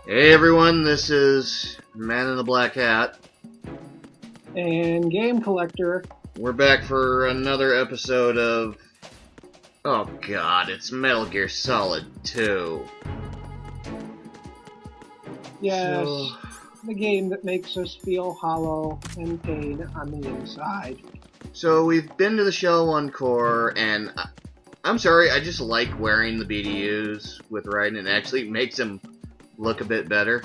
Hey everyone, this is Man in the Black Hat. And Game Collector. We're back for another episode of... Oh god, it's Metal Gear Solid 2. Yes, So, the game that makes us feel hollow and pain on the inside. so we've been to the Shell 1 core, and I'm sorry, I just like wearing the BDUs with Raiden. It actually makes him look a bit better.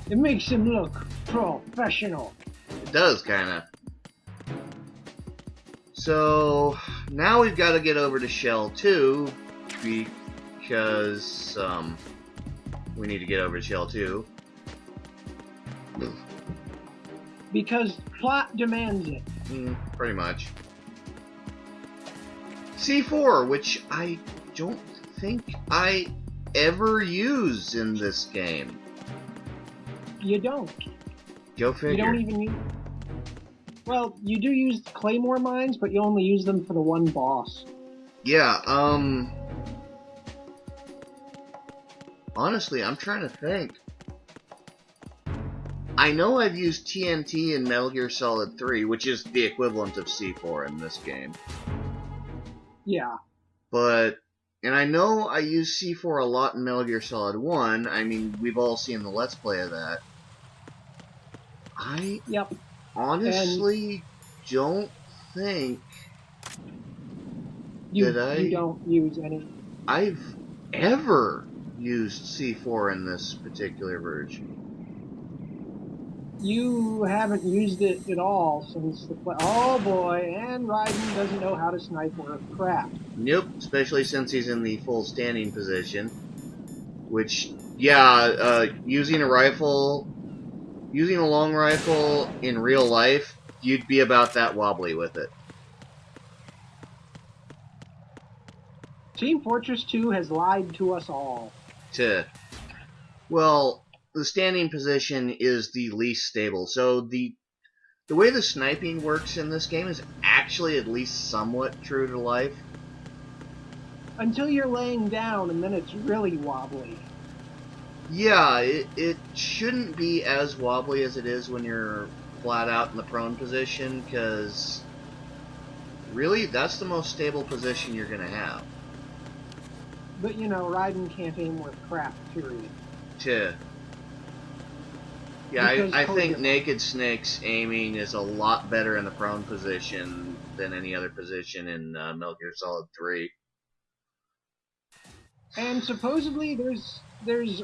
It makes him look professional. It does, kinda. So, now we've got to get over to Shell 2, because, we need to get over to Shell 2. Because plot demands it. Pretty much. C4, which I don't think I ever use in this game. You don't. Go figure. You don't even use... Well, you do use Claymore mines, but you only use them for the one boss. Yeah, honestly, I'm trying to think. I know I've used TNT in Metal Gear Solid 3, which is the equivalent of C4 in this game. Yeah. But, and I know I use C4 a lot in Metal Gear Solid 1. I mean, we've all seen the Let's Play of that. I honestly don't think you don't use any. I've ever used C4 in this particular version. You haven't used it at all since the oh boy, and Raiden doesn't know how to snipe worth crap. Nope, especially since he's in the full standing position. Which, yeah, using a long rifle in real life, you'd be about that wobbly with it. Team Fortress 2 has lied to us all. Well, the standing position is the least stable, so the way the sniping works in this game is actually at least somewhat true to life. Until you're laying down, and then it's really wobbly. Yeah, it shouldn't be as wobbly as it is when you're flat out in the prone position, because really, that's the most stable position you're going to have. But, you know, Raiden can't aim worth crap, period. Yeah, I think Naked Snake's aiming is a lot better in the prone position than any other position in Metal Gear Solid 3. And supposedly there's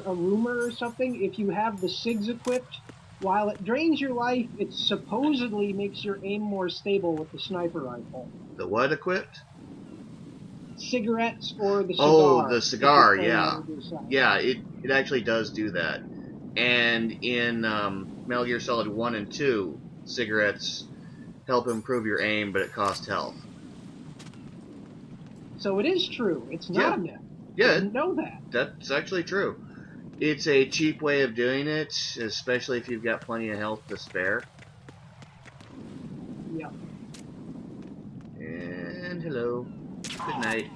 a rumor or something, if you have the SIGs equipped, while it drains your life, it supposedly makes your aim more stable with the sniper rifle. The what equipped? Cigarettes or the cigar. Oh, the cigar, yeah. Yeah, it actually does do that. And in Metal Gear Solid 1 and 2, cigarettes help improve your aim, but it costs health. So it is true. It's not a myth. Yeah, I didn't know that. That's actually true. It's a cheap way of doing it, especially if you've got plenty of health to spare. Yep. And hello. Good night.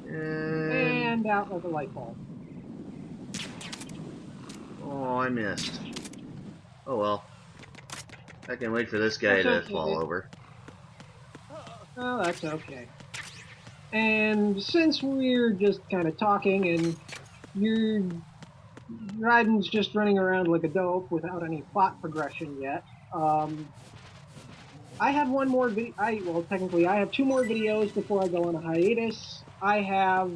And out like a light bulb. Oh, I missed. Oh well. I can wait for this guy to fall over. Oh, that's okay. And since we're just kind of talking and Raiden's just running around like a dope without any plot progression yet, I have one more video. Well, technically, I have two more videos before I go on a hiatus. I have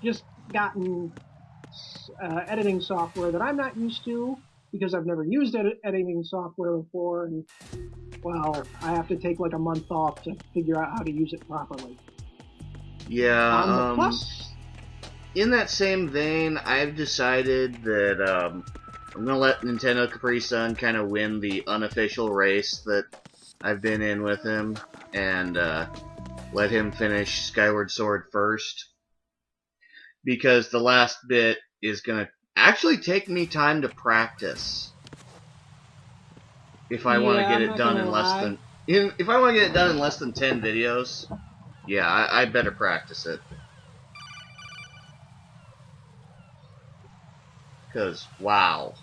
just gotten editing software that I'm not used to because I've never used editing software before, and well, I have to take like a month off to figure out how to use it properly. Yeah, Plus, in that same vein, I've decided that I'm going to let Nintendo Capri Sun kind of win the unofficial race that I've been in with him, and let him finish Skyward Sword first. Because the last bit is going to actually take me time to practice. If I want to get it done in less than... If I want to get it done in less than 10 videos, yeah, I better practice it. Because, wow.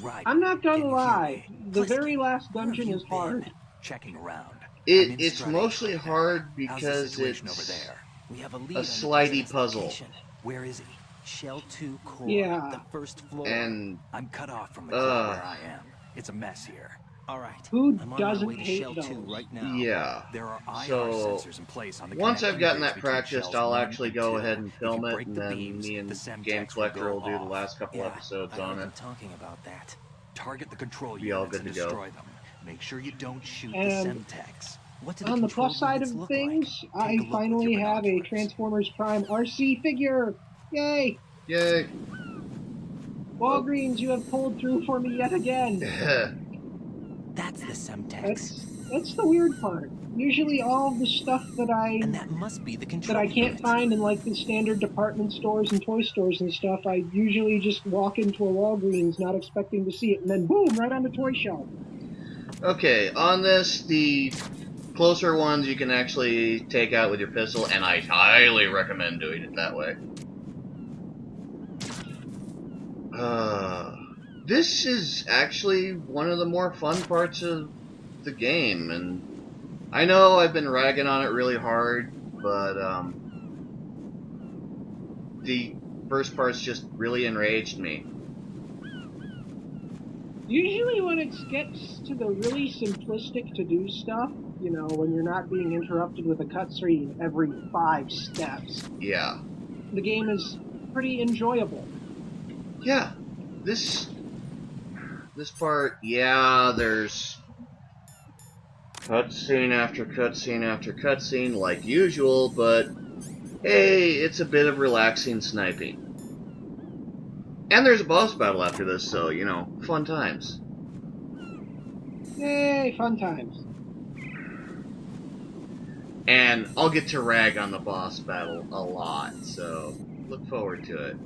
Right. I'm not gonna Can you hear lie, me? the Pliskin, very last where have dungeon you is been? hard. Checking around. It's Strut mostly H right hard now. How's the because situation over it's there? We have a lead a on the slidey president's puzzle. location. Where is he? Shell 2 core, Yeah. the first floor. And, I'm cut off from the core where I am. It's a mess here. All right. Who I'm on my doesn't way to hate Shell 2 those? right now. yeah. There are IR So, sensors in place on the once I've connecting gotten bridge that between practiced, shells I'll 1 actually and go 2. ahead and If film you it, break and the then beams, me the and Game Semtex will Collector go will do the off. last couple Yeah, episodes I on heard it. them talking about that. Target the control Be all units good and to go. destroy them. Make sure you don't shoot the And Semtex. What do the on the control plus side of units look things, like? Take I a look with finally your have a binoculars. Transformers Prime RC figure! Yay! Yay! Walgreens, you have pulled through for me yet again! That's the Semtex. That's the weird part. Usually all of the stuff And that must be the that control I can't unit. find in like the standard department stores and toy stores and stuff, I usually just walk into a Walgreens not expecting to see it, and then boom, right on the toy shelf. Okay, on this, the closer ones you can actually take out with your pistol, and I highly recommend doing it that way. This is actually one of the more fun parts of the game, and I know I've been ragging on it really hard, but the first part's just really enraged me. Usually when it gets to the really simplistic to-do stuff, you know, when you're not being interrupted with a cutscene every 5 steps, Yeah. the game is pretty enjoyable. Yeah. This part, yeah, there's cutscene after cutscene after cutscene, like usual, but hey, it's a bit of relaxing sniping. And there's a boss battle after this, so, you know, fun times. Yay, fun times. And I'll get to rag on the boss battle a lot, so look forward to it.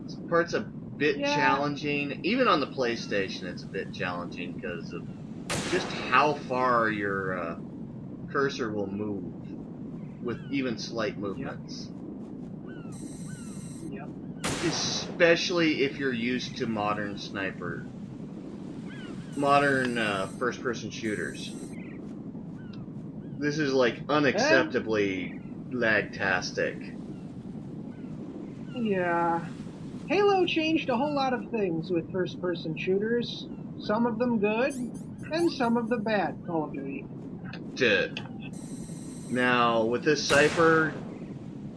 This part's a bit challenging. Even on the PlayStation, it's a bit challenging because of just how far your cursor will move with even slight movements. Yep. Especially if you're used to modern first-person shooters. This is like unacceptably lag-tastic. Yeah. Halo changed a whole lot of things with first-person shooters. Some of them good, and some of them bad, Call of Duty. Now, with this Cypher,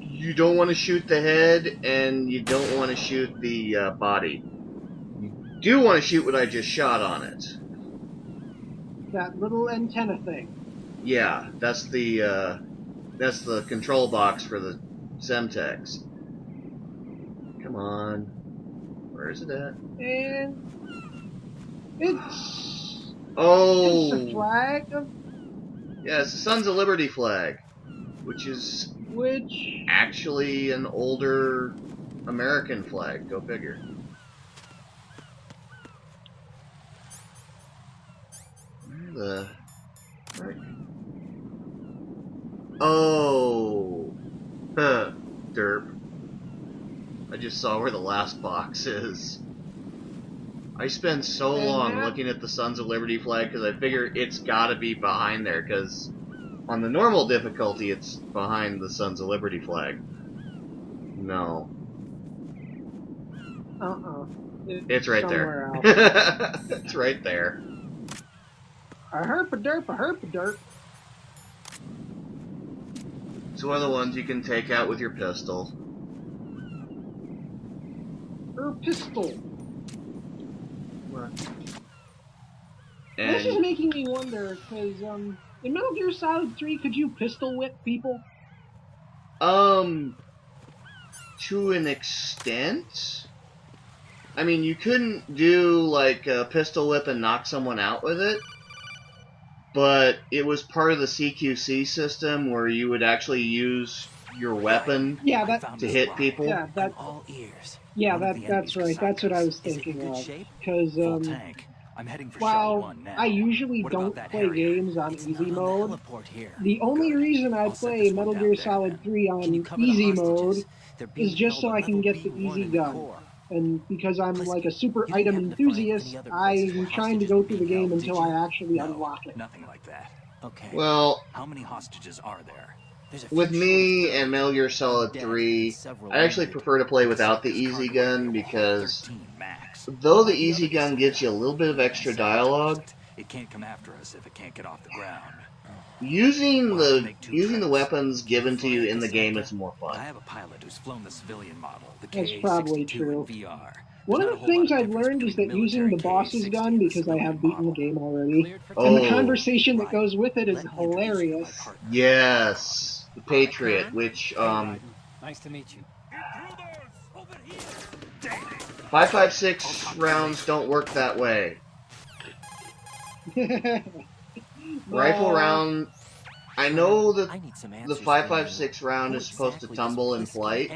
you don't want to shoot the head, and you don't want to shoot the body. You do want to shoot what I just shot on it. That little antenna thing. Yeah, that's the control box for the Semtex. Come on. Where is it at? And it's Oh! it's a flag of Yeah, it's the Sons of Liberty flag, which is actually an older American flag. Go figure. Where the frick? Oh! Huh. Derp. I just saw where the last box is. I spend so long looking at the Sons of Liberty flag because I figure it's gotta be behind there, because on the normal difficulty it's behind the Sons of Liberty flag. No. It's right there. It's right there. A herp-a-derp, a herp-a-derp. It's one of the ones you can take out with your pistol. Pistol. What? This is making me wonder, because in Metal Gear Solid 3, could you pistol whip people? To an extent. I mean, you couldn't do, like, a pistol whip and knock someone out with it, but it was part of the CQC system where you would actually use your weapon to hit people. Yeah, that's right. That's what I was thinking of. Because, while I usually don't play games on easy mode, the only reason I play Metal Gear Solid 3 on easy mode is just so I can get the easy gun. And because I'm like a super item enthusiast, I'm trying to go through the game until I actually unlock it. Nothing like that. Okay. Well, How many hostages are there? with me and Metal Gear Solid 3, I actually prefer to play without the easy gun because though the easy gun gives you a little bit of extra dialogue, it can't come after us if it can't get off the ground. using the weapons given to you in the game is more fun. I have a pilot who's flown the civilian model, the That's probably KA-62 true. in VR. One of the things I've learned is that using the boss's gun, because I have beaten the game already, and the conversation that goes with it is hilarious. Yes, the Patriot, which nice to meet you. 5.56 rounds don't work that way. Rifle round. I know that the 5.56 round is supposed to tumble in flight.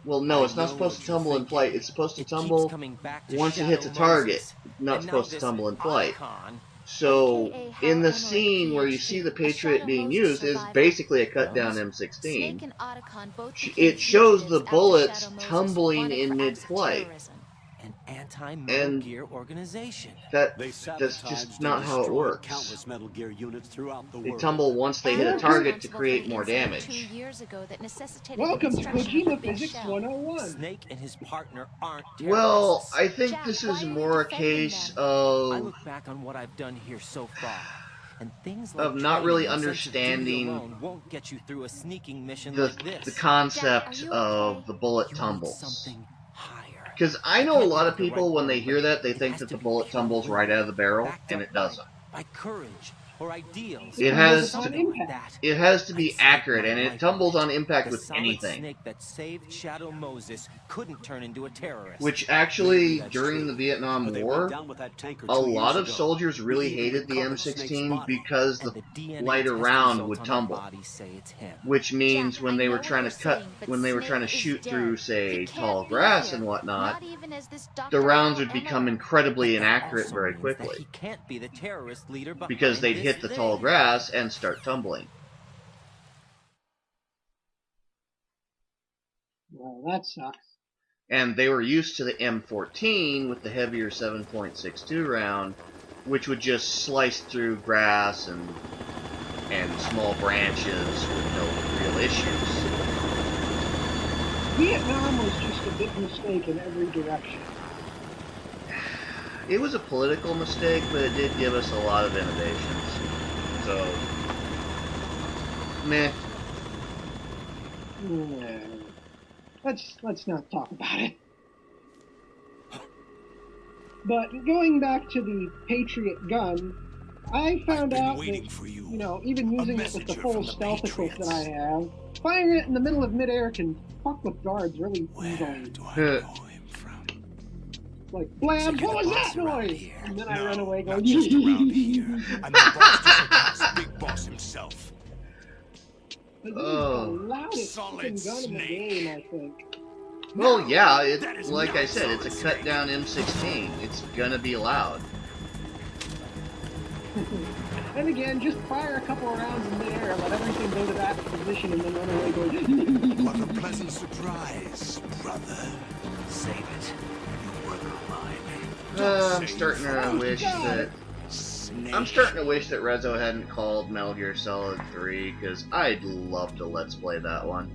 Well, no, it's not supposed to tumble in flight. It's supposed to tumble once it hits a target. Not supposed to tumble in flight. So, in the scene where you see the Patriot being used, is basically a cut-down M16. It shows the bullets tumbling in mid-flight. And that's just not how it works. They tumble once they hit a target to create more damage. Welcome to Kojima Physics 101. Snake and his partner aren't Well, I think this is more a case of... I look back on what I've done here so far, and things like of not really understanding won't get you through a sneaking mission like this. the concept of the bullet tumbles. Because I know a lot of people, when they hear that, they think that the bullet tumbles right out of the barrel, and it doesn't. By courage or ideals. It has to be accurate, and it tumbles on impact with anything. Snake that saved Shadow Moses couldn't turn into a terrorist. Which actually, during the Vietnam War, a lot of soldiers really hated the M16 because the lighter round would tumble. Which means when they were trying to shoot through, say, tall grass and whatnot, the rounds would become incredibly inaccurate very quickly. Because they'd hit the tall grass and start tumbling. Well, that sucks. And they were used to the M14 with the heavier 7.62 round, which would just slice through grass and small branches with no real issues. Vietnam was just a big mistake in every direction. It was a political mistake, but it did give us a lot of innovations. So, meh. Let's not talk about it. But going back to the Patriot gun, I found out that, you know, even using it with the full stealth equip that I have, firing it in the middle of midair can fuck with guards really easily. Like, blam, what was that noise? And then I run away going, I'm the boss to surpass Big Boss himself. But this is the loudest fucking gun in the game, I think. Well, yeah, like I said, it's a cut-down M16. It's gonna be loud. And again, just fire a couple of rounds in midair, let everything go to that position, and then run away going, What a pleasant surprise, brother. Save it. You were mine. I'm starting to wish that... I'm starting to wish that Rezo hadn't called Metal Gear Solid 3, because I'd love to Let's Play that one.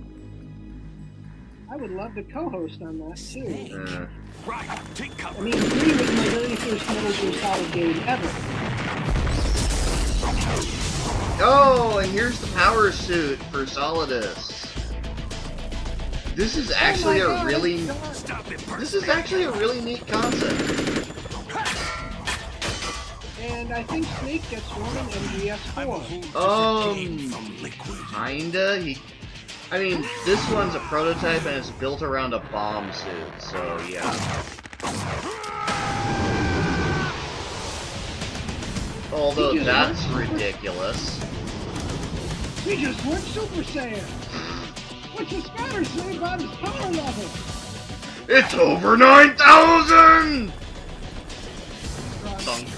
I would love to co-host on that, too. Right, take cover. I mean, 3 was my very first Metal Gear Solid game ever. Oh, and here's the power suit for Solidus. This is actually a really neat concept. And I think Snake gets one in MGS4. Kinda. I mean, this one's a prototype and it's built around a bomb suit, so yeah. Although that's ridiculous. We just went Super Saiyan! What's the scatter say about his power level? It's over 9,000! Thunk.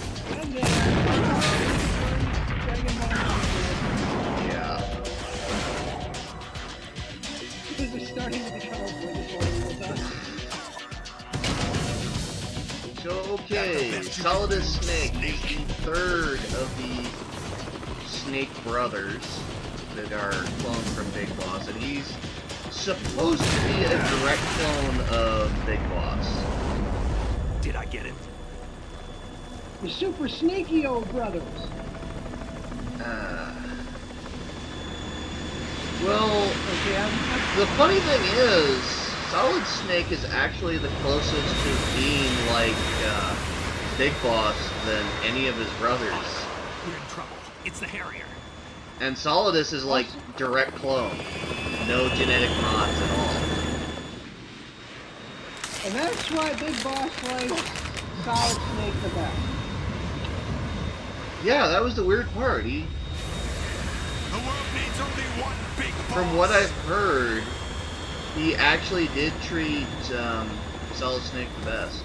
Yeah. This is starting to become obligatory with us. Okay, Solidus Snake is the third of the Snake brothers that are clones from Big Boss, and he's supposed to be a direct clone of Big Boss. Did I get it? The Super Snakey-O brothers. Well, Okay, the funny thing is, Solid Snake is actually the closest to being like Big Boss than any of his brothers. We're in trouble. It's the Harrier. And Solidus is like direct clone. No genetic mods at all. and that's why Big Boss likes Solid Snake the best. Yeah, that was the weird part. The world needs only one big boss. From what I've heard, he actually did treat Solid Snake the best.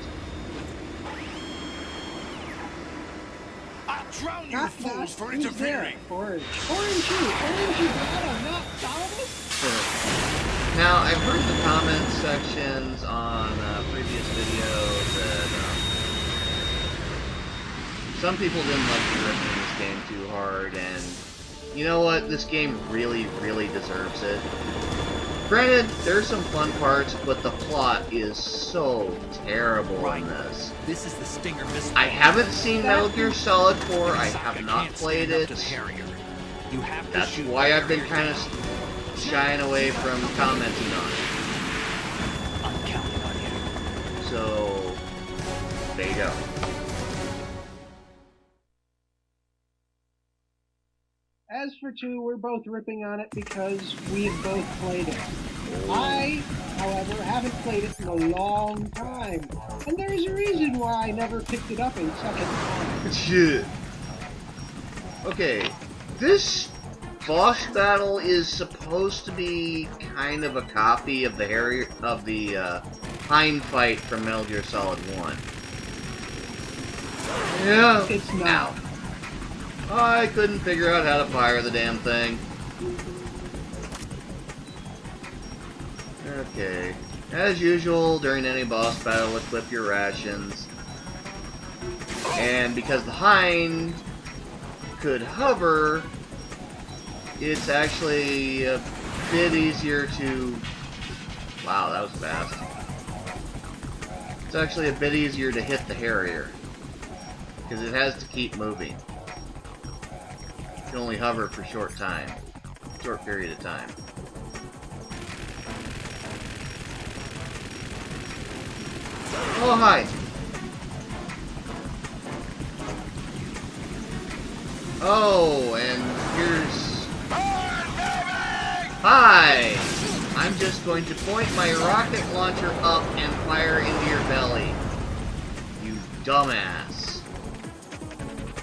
I'll drown you Not fools for who's interfering. there? Orange. Orange you got him, not Solidus? Now, I've heard the comment sections on previous videos that some people didn't like the ripping in this game too hard, and you know what? This game really, really deserves it. Granted, there's some fun parts, but the plot is so terrible in this. This is the Stinger missile. I haven't seen Metal Gear Solid 4, I have not played it. You have to That's shoot why the I've been Harrier. kind of shying away from commenting on it. I'm counting on you. So, there you go. As for 2, we're both ripping on it because we have both played it. I, however, haven't played it in a long time. And there's a reason why I never picked it up a second time. Shit. Okay, this boss battle is supposed to be kind of a copy of the Hind fight from Metal Gear Solid 1. Yeah. It's not. Ow. I couldn't figure out how to fire the damn thing. Okay. As usual, during any boss battle, equip your rations. And because the Hind could hover, it's actually a bit easier to... Wow, that was fast. It's actually a bit easier to hit the Harrier, because it has to keep moving. You can only hover for short period of time. Oh, hi! Oh, and here's... Hi! I'm just going to point my rocket launcher up and fire into your belly. You dumbass.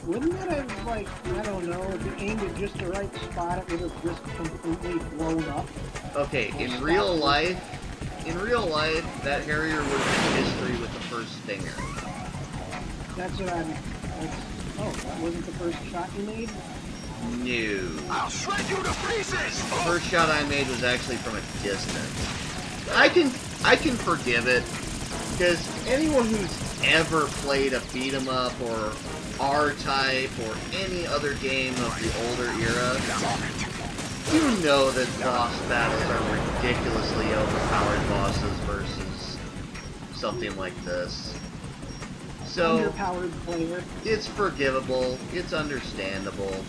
Wouldn't it have, like, I don't know, if you aimed at just the right spot, it would have just completely blown up? Okay, in real life, that Harrier would have been history with the first Stinger. That's what I'm... oh, that wasn't the first shot you made? No. I'll shred you to pieces. The first shot I made was actually from a distance. I can forgive it, because anyone who's ever played a beat 'em up or R-Type or any other game of the older era, you know that boss battles are ridiculously overpowered bosses versus something like this. So, Underpowered player. it's forgivable, it's understandable.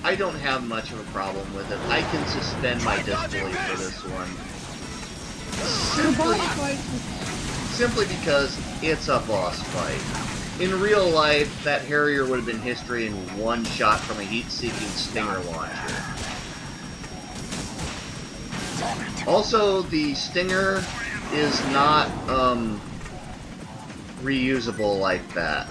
I don't have much of a problem with it. I can suspend my disbelief for this one. The boss fight Simply because it's a boss fight. In real life, that Harrier would have been history in one shot from a heat-seeking Stinger launcher. Also, the Stinger is not, reusable like that.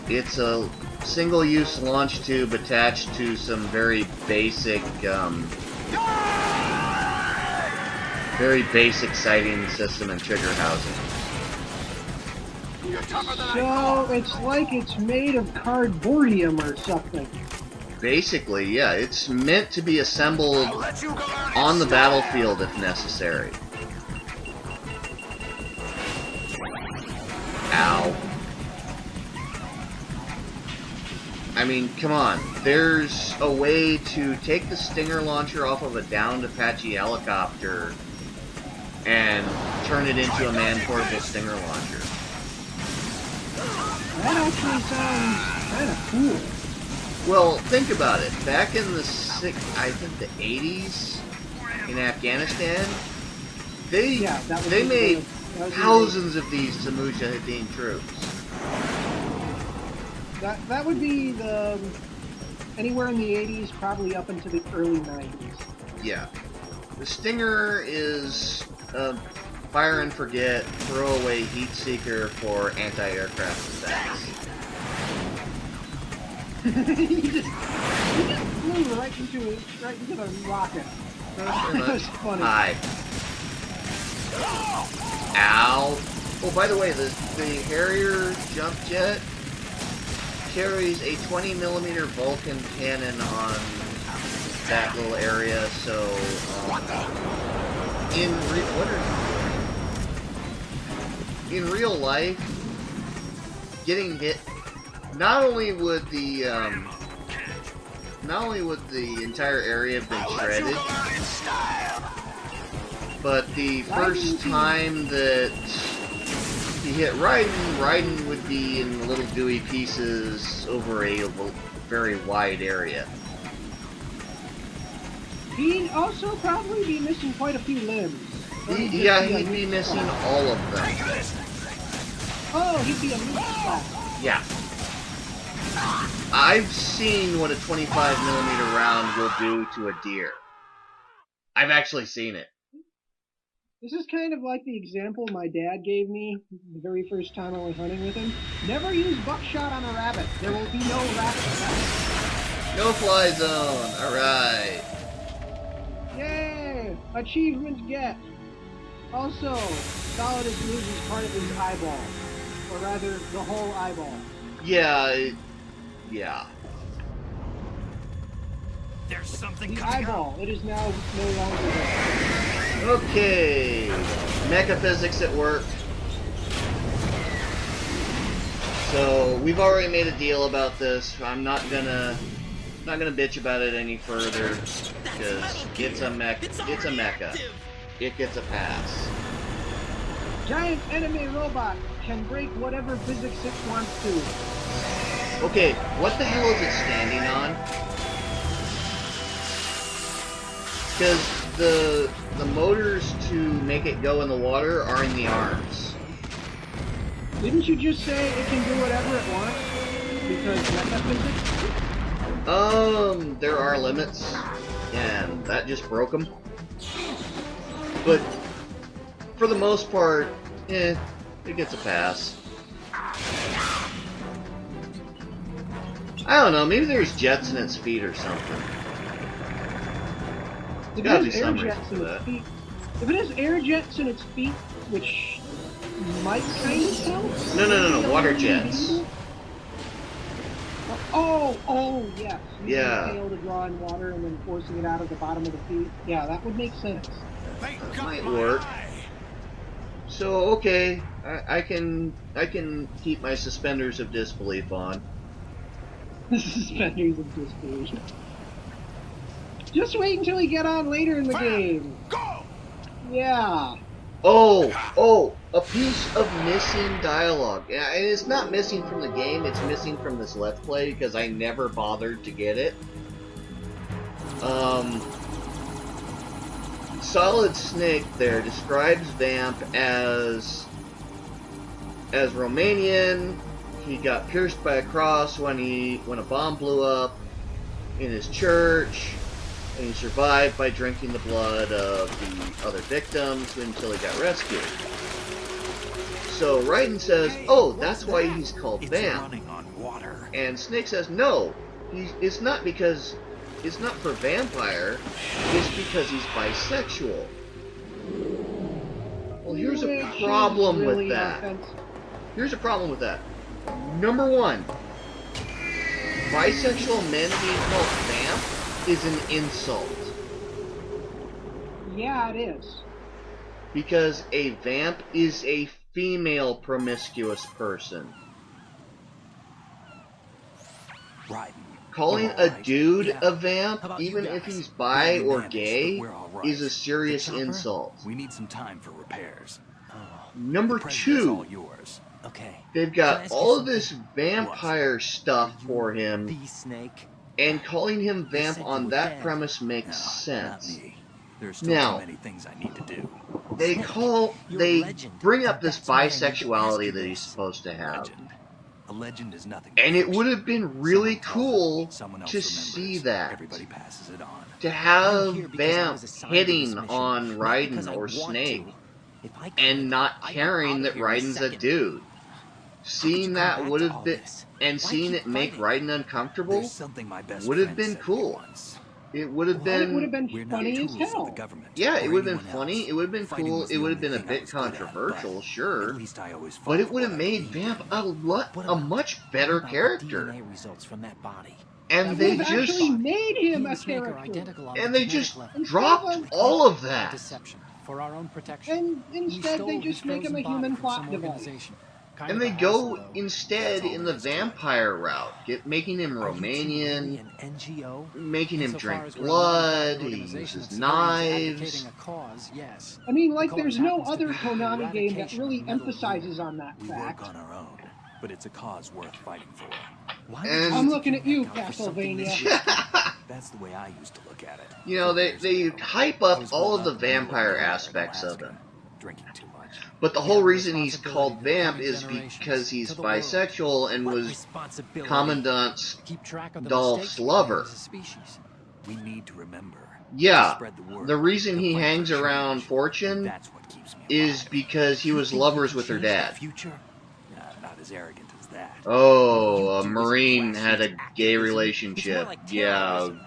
It's a single-use launch tube attached to some very basic sighting system and trigger housing. So, it's like it's made of cardboardium or something. Basically, yeah, it's meant to be assembled on the battlefield if necessary. Ow. I mean, come on. There's a way to take the Stinger launcher off of a downed Apache helicopter and turn it into a man-portable Stinger launcher. That actually sounds kind of cool. Well, think about it. Back in the I think the 80s in Afghanistan, they made thousands of these to Mujahideen troops. That would be the anywhere in the 80s, probably up into the early 90s. Yeah. The Stinger is a fire and forget, throwaway heat seeker for anti-aircraft attacks. you just flew right into the rocket. That was funny. Hi. Ow. Oh, by the way, the Harrier jump jet carries a 20mm Vulcan cannon on that little area, so in real life, getting hit, not only would the entire area have been shredded, but the first time that he hit Raiden would be in little gooey pieces over a very wide area. He'd also probably be missing quite a few limbs. Yeah, he'd be missing all of them. Oh, he'd be a meat splat. Yeah. I've seen what a 25mm round will do to a deer. I've actually seen it. This is kind of like the example my dad gave me the very first time I went hunting with him. Never use buckshot on a rabbit. There will be no rabbit effect. No fly zone. Alright. Yay! Achievement get. Also, Solidus loses part of his eyeball. Or rather, the whole eyeball. Yeah. Yeah. There's something The coming eyeball. It is now no longer there. Okay. Mecha physics at work. So we've already made a deal about this. I'm not gonna bitch about it any further because it's a mecha. It gets a pass. Giant enemy robot can break whatever physics it wants to. Okay, what the hell is it standing on? Because the motors to make it go in the water are in the arms. Didn't you just say it can do whatever it wants? Because mecha physics? There are limits, and that just broke them. But for the most part, it gets a pass. I don't know, maybe there's jets in its feet or something. If Gotta it be has air some jets reason in for its that. feet, if it has air jets in its feet, which might kind of count. No, water jets. Oh, yes. Using Yeah. the tail to draw in water and then forcing it out of the bottom of the feet. Yeah, that would make sense. That might work. So okay, I can keep my suspenders of disbelief on. Suspenders of disbelief. Just wait until we get on later in the game. Go! Yeah. Oh, a piece of missing dialogue. Yeah, and it's not missing from the game, it's missing from this Let's Play because I never bothered to get it. Solid Snake there describes Vamp as Romanian. He got pierced by a cross when a bomb blew up in his church, and he survived by drinking the blood of the other victims until he got rescued. So Raiden says, "Oh, that's why he's called Vamp." Running on water. And Snake says, "No, it's not because it's not for vampire. It's because he's bisexual." Well, here's a problem with that. Here's a problem with that. Number one, bisexual men being called vamp is an insult. Yeah, it is. Because a vamp is a female promiscuous person. Right. Calling You're all a right. dude Yeah. a vamp, How about you even guys? if he's bi Barely or managed, gay, but we're all right. is a serious The chopper? insult. We need some time for repairs. Oh, Number The president's all 2, yours. okay. they've Can I got ask you all of something? this vampire stuff Are you for him, the Snake? and calling him They vamp said you on were that dead. premise makes No, not sense. me. There's still Now, too many things I need to do. They You're a they legend, bring up and this that's why I need to ask bisexuality you that he's this. supposed to have. Legend. A legend is nothing but And it fiction. would have been really Someone tells cool it, someone else to remembers, see that. Everybody passes it on. To I'm have here because I Vamp was assigned to this hitting mission, on not because Raiden I or want Snake to. If I could, and not I'd be caring out that of here in a Raiden's a second. dude. How could you Seeing come that back would to have all been, this? and Why seeing keep it make fighting? Raiden uncomfortable There's something my best would have friend been said to me cool. once. It would have And it would have been, been We're not funny as tools of the hell. government. yeah, it or would have been anyone funny, else. it would have been Fighting cool, was it the would have only been a thing I bit was good at, controversial, but sure. At least I always fought But it for would have what I made believed Vamp in. What a about- much what better about the character. DNA results from that body? And That they would have just actually made He him and a Snake are character. identical on and the they genetic just level. Instead dropped of all of that. Deception for our own protection. And We instead stole they his just make him frozen a human body from plot some device. organization. Kind And of they a go hassle, though. instead That's all in there the is to it. vampire route, making him Are you two really Romanian, an NGO? making him Insofar drink as we're a blood, non-profit he organization uses of civilians knives. advocating a cause, yes. I mean, The like, cause there's no happens to other be the Konami game that eradication really of Metal emphasizes Gear. on that We fact. work on our own, but it's a cause worth fighting for. Why would And- you I'm stick looking your at you, neck out for something this Castlevania. risky? That's the way I used to look at it. You know, 4 years they ago. hype I up was all holed of the up in middle of vampire nowhere in aspects of Alaska, him. drinking too much. But the We whole have a reason he's responsibility called to the Vamp coming is generations, because he's to the world. bisexual and What was responsibility? Commandant's Keep track of the Dolph's mistakes we made lover. as a species. We need to remember. Yeah, to spread the word, the reason to he fight for hangs change, around and Fortune that's what keeps me is alive. because he You was think you lovers can with her change the dad. Future? Nah, not as arrogant as that. Oh, You a do is Marine grassroots had a gay activism. relationship. It's more like Yeah, terrorism.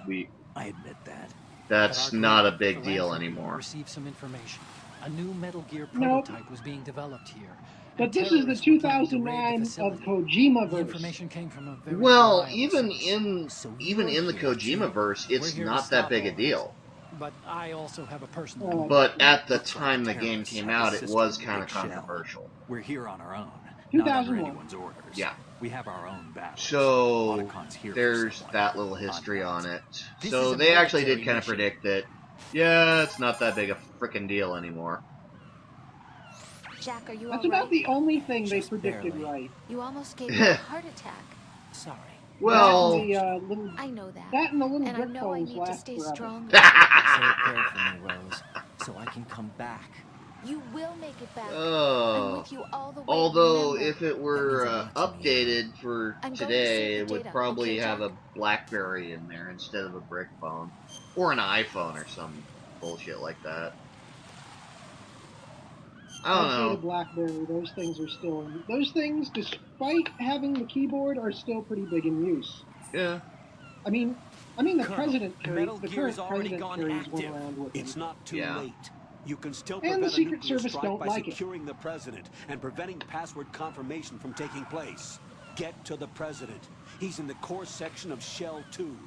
I admit that. that's But our not a group, big the deal Philanthropy, anymore. Received some information. A new Metal Gear Nope. prototype was being developed here. But and this is the terrorists were planning to raid the 2009 of facility. The Kojima-verse. information came from a very Well, reliable even source. in So even you're in the here, Kojima verse, We're it's here to not that stop big a all deal. But I also have a personal. Oh. But at the Looks like time the the game terrorists came have a out, it sister was in the kind of big shell. controversial. We're here on our own, not under 2001. anyone's orders. Yeah. We have our own battles. So Otacon's here for there's someone. that little history I'm on not. it. This So is a they actually did military kind of mission. predict that. Yeah, it's not that big a frickin' deal anymore. Jack, are you That's all about right? the only thing they Just predicted barely. right. You almost gave me a heart attack. Sorry. Well, That and the, little, I know that. that and the little And I brick know I phones need to last stay forever. strong. Say a prayer for me, Rose, so I can come back. You will make it back. I'm oh. with you all the way. Although, remember. if it were That means a lot to me. updated for I'm going to today, save it the would data, probably okay, have Jack? a BlackBerry in there instead of a brick phone. Or an iPhone or some bullshit like that. I don't I'd say the know. BlackBerry, those things are still those things, despite having the keyboard, are still pretty big in use. Yeah. I mean the Colonel, president carries Metal the Gear's current already president gone carries one active. around with him. It's not too Yeah. late. You can still And the prevent a Secret nuclear Service strike don't by like it. securing the president and preventing password confirmation from taking place. Get to the president. He's in the core section of Shell 2.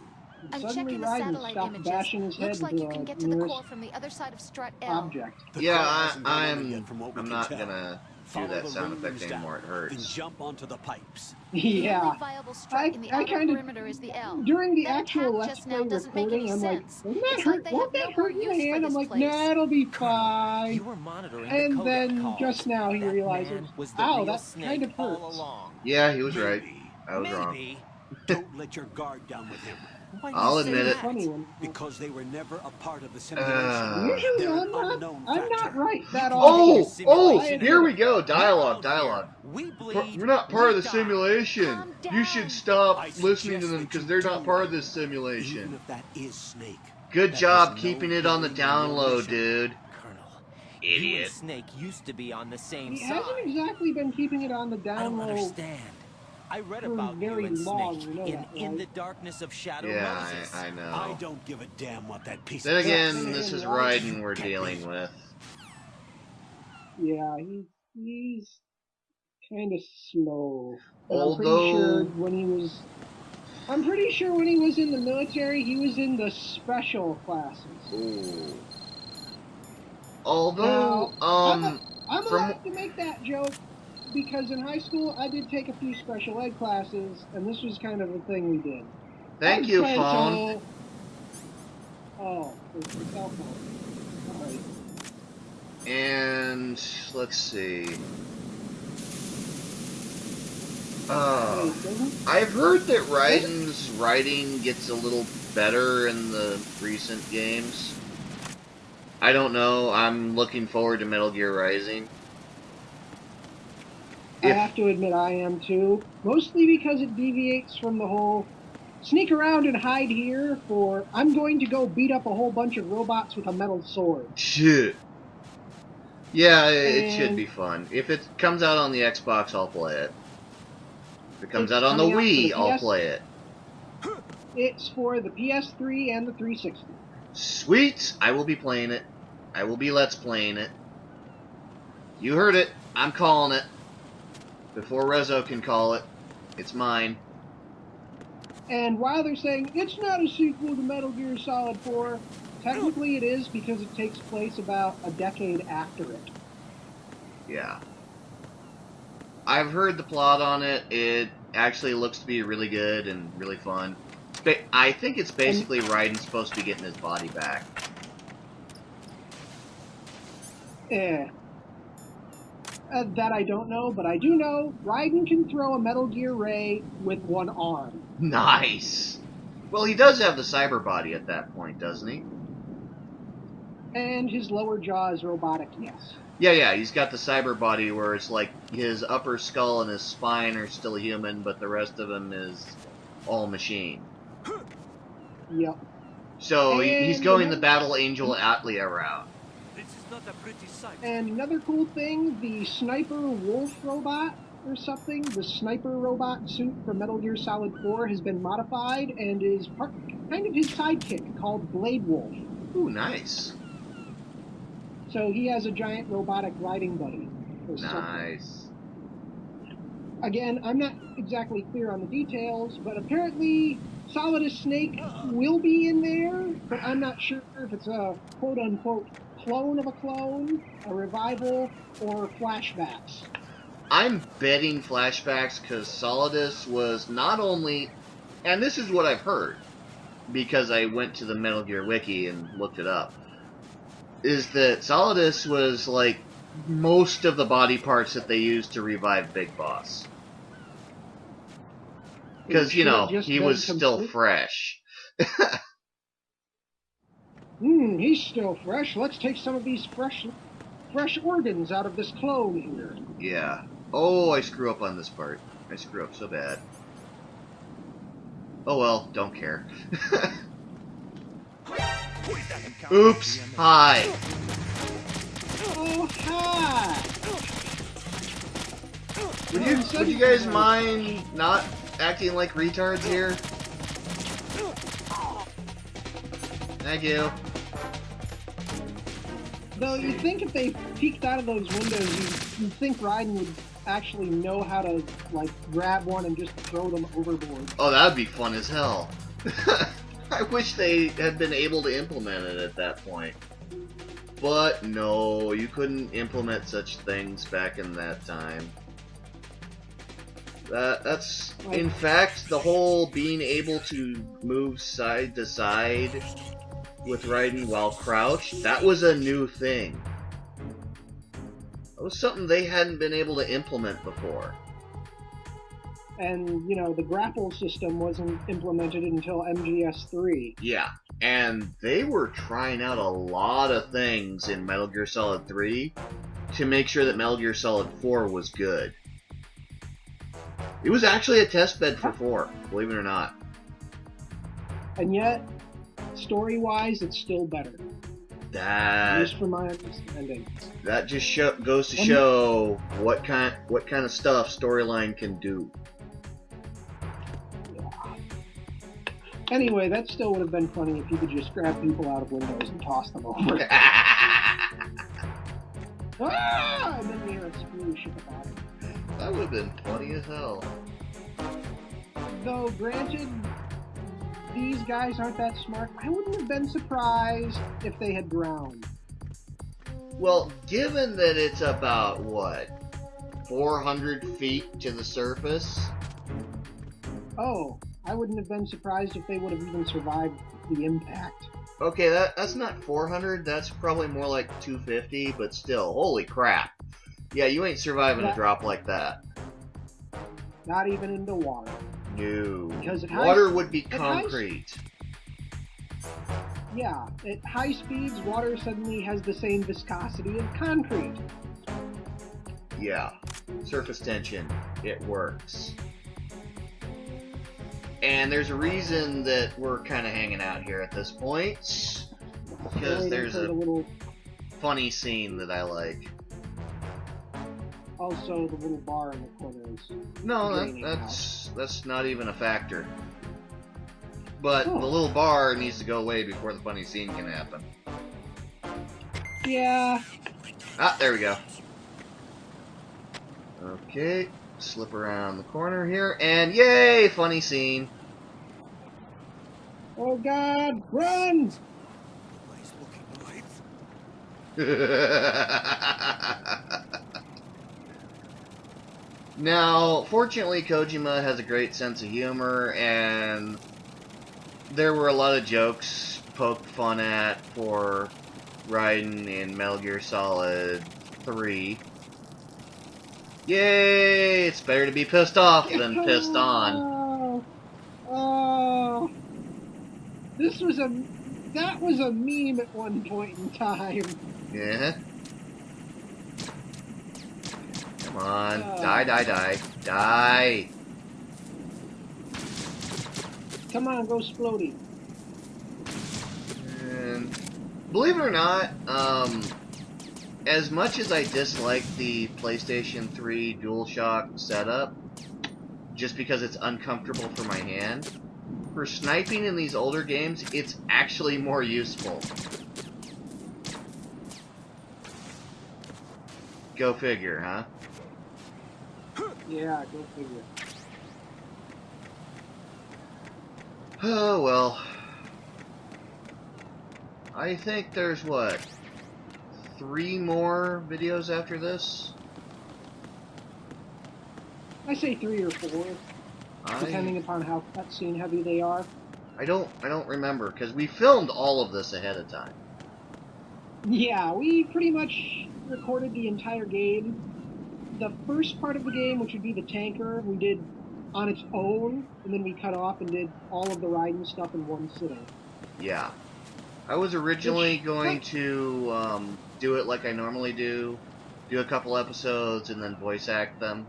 I'm Suddenly checking the Raiden satellite stopped images. bashing his head Looks like with you the can get to the nearest core from the other side of Strut L. object. The Yeah, core hasn't gone under I'm yet from what we can not tell. gonna do Follow that the sound effect rings anymore. It down, Then hurts. jump onto the pipes. The Yeah. only viable strut in the I outer kinda- perimeter is the L. During the That actual attack Let's just now Play doesn't make recording, any I'm like, sense. won't that It's like hurt? they Won't have no that more hurt in the use for hand? I'm this like, place. nah, it'll be Colonel, fine. you were monitoring the And codec then calls. just now he That realizes, man was the ow, real that Snake kind of all hurts. along. Yeah, he was right. Maybe. I was wrong. Maybe. Don't let your guard down with him. Why do I'll you say admit it. that? Funny when Because they were never a part of the simulation. usually They're an I'm unknown not factor. right that Oh, often. oh, I here we admit go. Out Dialogue, here, dialogue. We bleed. You're not part of we the die. simulation. Calm You down. should stop I listening to suggest them that because you they're do not part of right. this Even simulation. if that is Snake. Good That job has keeping no it on the bearing on your download, mission. dude. Colonel, you and Idiot. Snake used to be on the same He side. hasn't exactly been keeping it on the I down don't low. understand. I read for about you very and long, Snake you know in that, In right? the Darkness of Shadow Yeah, Moses. I I know. don't give a damn what that piece Then of again, Yeah, this is right. Raiden we're dealing with. Yeah, he's kind of slow. And Although- I'm pretty sure when he was in the military, he was in the special classes. Ooh. Although, I'm I'm allowed to make that joke because in high school I did take a few special ed classes, and this was kind of a thing we did. Thank you, phone. Oh, it's the cell phone. All right. And let's see. I've heard that Raiden's writing gets a little better in the recent games. I don't know. I'm looking forward to Metal Gear Rising. I have to admit I am too. Mostly because it deviates from the whole sneak around and hide here for I'm going to go beat up a whole bunch of robots with a metal sword. Shit. Yeah, it should be fun. If it comes out on the Xbox, I'll play it. If it comes out on the Wii, I'll play it. It's for the PS3 and the 360. Sweet! I will be playing it. I will be Let's Playing it. You heard it. I'm calling it. Before Rezo can call it. It's mine. And while they're saying it's not a sequel to Metal Gear Solid 4, technically it is because it takes place about a decade after it. Yeah. I've heard the plot on it. It actually looks to be really good and really fun. I think it's basically Raiden's supposed to be getting his body back. Yeah. That I don't know, but I do know Raiden can throw a Metal Gear Ray with one arm. Nice! Well, he does have the cyber body at that point, doesn't he? And his lower jaw is robotic, yes. Yeah, he's got the cyber body where it's like his upper skull and his spine are still human, but the rest of him is all machine. Yep. So he's going the Battle Angel Atlia route. This is not a pretty sight. And another cool thing, the Sniper Wolf robot or something, the Sniper robot suit from Metal Gear Solid 4 has been modified and is kind of his sidekick called Blade Wolf. Ooh, nice. So he has a giant robotic riding buddy. Or nice. something. Again, I'm not exactly clear on the details, but apparently Solidus Snake will be in there, but I'm not sure if it's a quote-unquote clone of a clone, a revival, or flashbacks. I'm betting flashbacks because Solidus was not only, and this is what I've heard, because I went to the Metal Gear Wiki and looked it up, is that Solidus was like most of the body parts that they used to revive Big Boss. Because, you know, he was still fresh. He's still fresh. Let's take some of these fresh organs out of this clone here. Yeah. Oh, I screw up on this part. I screw up so bad. Oh well, don't care. Oops. Hi. Oh, hi. Would you guys mind not acting like retards here? Thank you. Though you'd think if they peeked out of those windows, you'd think Raiden would actually know how to, like, grab one and just throw them overboard. Oh, that would be fun as hell. I wish they had been able to implement it at that point. But no, you couldn't implement such things back in that time. That's, in fact, the whole being able to move side to side with Raiden while crouched, that was a new thing. That was something they hadn't been able to implement before. And, you know, the grapple system wasn't implemented until MGS3. Yeah, and they were trying out a lot of things in Metal Gear Solid 3 to make sure that Metal Gear Solid 4 was good. It was actually a test bed for 4, believe it or not. And yet, story-wise, it's still better. At least from my understanding. That just goes to show what kind of stuff storyline can do. Yeah. Anyway, that still would have been funny if you could just grab people out of windows and toss them over. Ah! And then we hear a sploosh at the bottom. That would have been funny as hell. Though, granted, these guys aren't that smart. I wouldn't have been surprised if they had drowned. Well, given that it's about, what, 400 feet to the surface? Oh, I wouldn't have been surprised if they would have even survived the impact. Okay, that's not 400, that's probably more like 250, but still, holy crap. Yeah, you ain't surviving a drop like that. Not even into water. No. Because water would be concrete. Yeah, at high speeds, water suddenly has the same viscosity as concrete. Yeah. Surface tension. It works. And there's a reason that we're kind of hanging out here at this point. Because there's a funny scene that I like. Also, the little bar in the corner is... No, that's not even a factor. But the little bar needs to go away before the funny scene can happen. Yeah. Ah, there we go. Okay, slip around the corner here, and yay, funny scene. Oh God, run! Now, fortunately, Kojima has a great sense of humor, and there were a lot of jokes poked fun at for Raiden in Metal Gear Solid 3. Yay! It's better to be pissed off than pissed on. Oh, that was a meme at one point in time. Yeah. Come on, die. Die! Come on, go Splody. And believe it or not, as much as I dislike the PlayStation 3 DualShock setup, just because it's uncomfortable for my hand, for sniping in these older games, it's actually more useful. Go figure, huh? Yeah, go figure. Oh, well. I think there's, what, 3 more videos after this? I say 3 or 4, depending upon how cutscene heavy they are. I don't remember, because we filmed all of this ahead of time. Yeah, we pretty much recorded the entire game. The first part of the game, which would be the tanker, we did on its own, and then we cut off and did all of the Raiden stuff in one sitting. Yeah. I was originally going to do it like I normally do a couple episodes and then voice act them.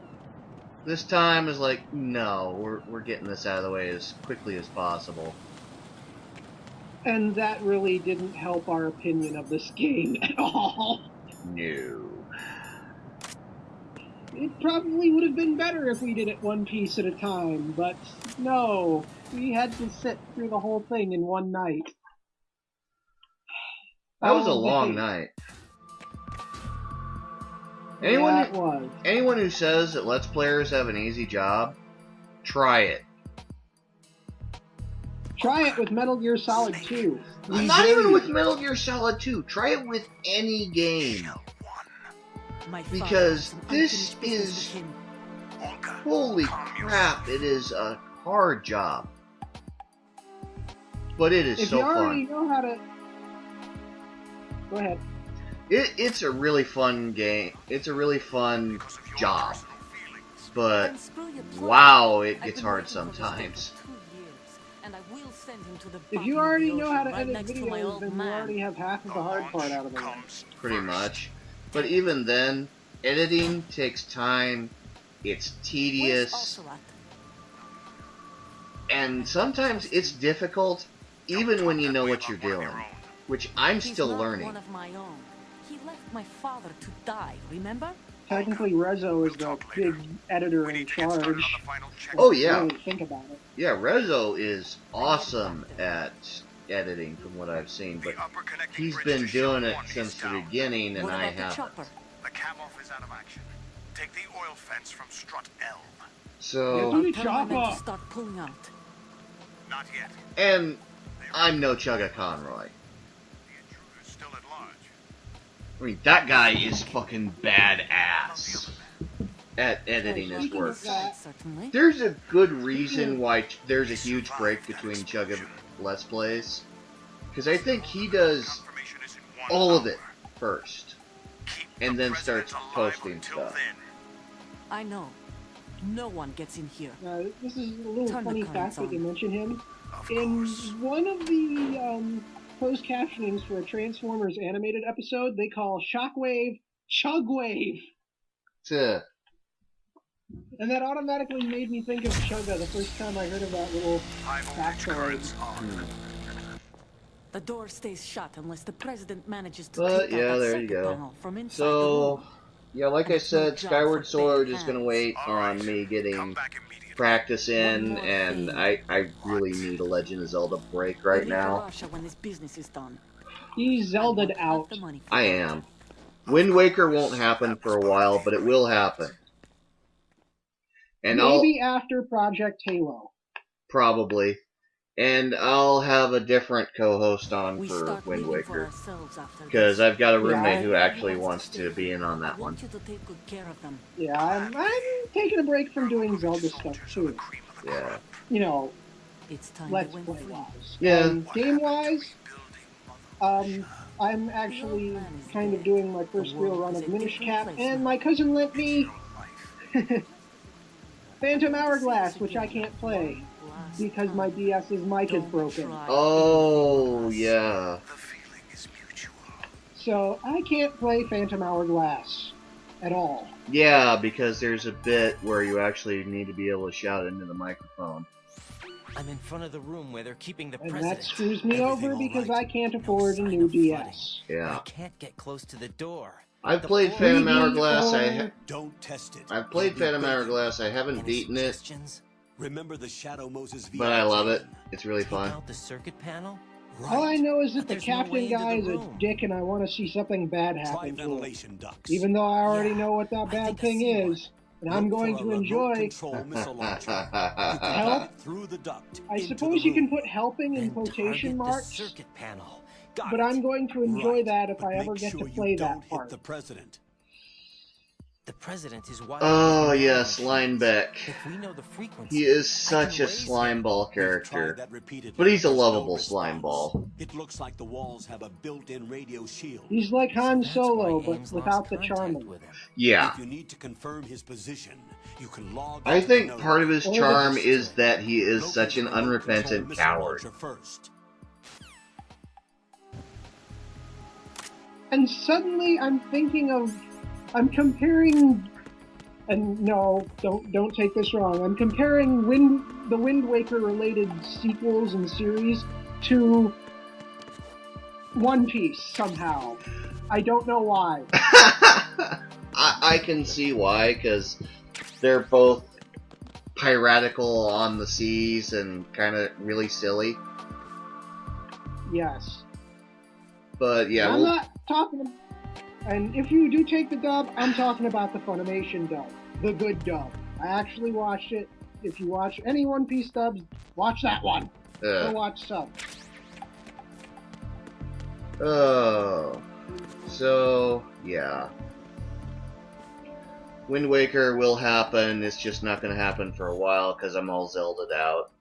This time is like, no, we're getting this out of the way as quickly as possible. And that really didn't help our opinion of this game at all. No. It probably would have been better if we did it one piece at a time, but no, we had to sit through the whole thing in one night. That was a long night. Anyone who says that Let's Players have an easy job, try it. Try it with Metal Gear Solid 2. Not even with Metal Gear Solid 2. Try it with any game. Because this is... Holy crap, it is a hard job. But it is so fun. If you already know how to... Go ahead. It's a really fun game. It's a really fun job. But, wow, it gets hard sometimes. If you already know how to edit videos, then you already have half of the hard part out of the way. Pretty much. But even then, editing takes time, it's tedious, and sometimes it's difficult even when you know what you're doing, which I'm still learning. He left my father to die, remember? Technically, Rezo is the big editor in charge. Oh yeah. Really think about it. Yeah, Rezo is awesome at editing from what I've seen, but he's been doing it since the beginning, and I haven't. The cam-off is out of action. Take the oil fence from strut L. So, start pulling out. Not yet. And I'm no Chugga Conroy. The intruder's still at large. I mean, that guy is fucking badass at editing his Speaking work. of that, Certainly. There's a good reason why there's a huge break between Chug and Let's Plays. Because I think he does all of it first. And then starts posting stuff. I know. No one gets in here. this is a little Turn the funny currents fact that you on. mentioned him. In one of the closed captionings for a Transformers animated episode, they call Shockwave Chugwave. To, And that automatically made me think of Chugga the first time I heard of that little backstory. The door stays shut unless the president manages to but take out yeah, that there you circuit go. panel from inside the So, room. yeah, like I It's no said, job Skyward for Sword big is gonna hands. wait on me getting practice One in, more and thing. I really need a Legend of Zelda break We'll right leave to now. Russia when this business is done. He's I Zelda'd want half out. the money for I it. am. Wind Waker won't happen for a while, but it will happen. And Maybe after Project Halo. probably. And I'll have a different co-host on We for start Wind living for Waker. ourselves after Because this. I've got a Yeah, roommate who Everyone actually wants wants stay to be here. in on I that one. want you to take good care of them. Yeah, I'm taking a break from doing Zelda stuff too. Yeah. You know, It's time Let's they went Play free. wise. Yeah. Game wise, I'm actually kind of doing my first real run of Minish Cap, and my cousin lent me Phantom Hourglass, which I can't play because my DS's mic is broken. Oh, yeah. So I can't play Phantom Hourglass at all. Yeah, because there's a bit where you actually need to be able to shout into the microphone. I'm in front of the room where they're keeping the And president. that screws me Everything over all because right? I can't No afford a sign new of flooding. DS. Yeah. I can't get close to the door. I've The played floor- Phantom 3D Hourglass. Don't test it. I've played You'll be Phantom bacon. Hourglass. I haven't Any beaten it, suggestions? Remember the Shadow Moses but I love it. VR10? It's really Take fun. out the circuit panel? All I know is that But the there's no way captain into guy the is a room. dick and I want to see something bad Try happen to him. ventilation ducts. Even though I already Yeah, know what that I bad think I thing see is. And I'm Look going for to a remote enjoy... control missile launcher. You can Help? get it through the duct I into suppose the you can room. put helping in Then quotation target marks, the circuit panel. Got but it. I'm going to enjoy Right, that if but I ever make get sure to you play don't that hit part. the president. The president is wired Oh, with yes, nanomachines. Linebeck. If we know the frequency, He is I such can a raise slime him. ball We've character. tried that repeatedly. But he's a There's lovable no slime response. ball. It looks like the walls have a built-in radio shield. He's like Han So that's Solo, why but Ames without lost the contact charming. with him. Yeah. If you need to confirm his position, you can log I into the think node. part of his Or charm the- is that he is Locate such the an remote control unrepentant missile coward. launcher first. And suddenly I'm thinking of... I'm comparing... And no, don't take this wrong. I'm comparing the Wind Waker related sequels and series to One Piece somehow. I don't know why. I can see why, because they're both piratical on the seas and kind of really silly. Yes. But yeah, I'm not talking... And if you do take the dub, I'm talking about the Funimation dub. The good dub. I actually watched it. If you watch any One Piece dubs, watch that one. Go watch sub. Oh. So, yeah. Wind Waker will happen, it's just not going to happen for a while because I'm all Zelda'd out.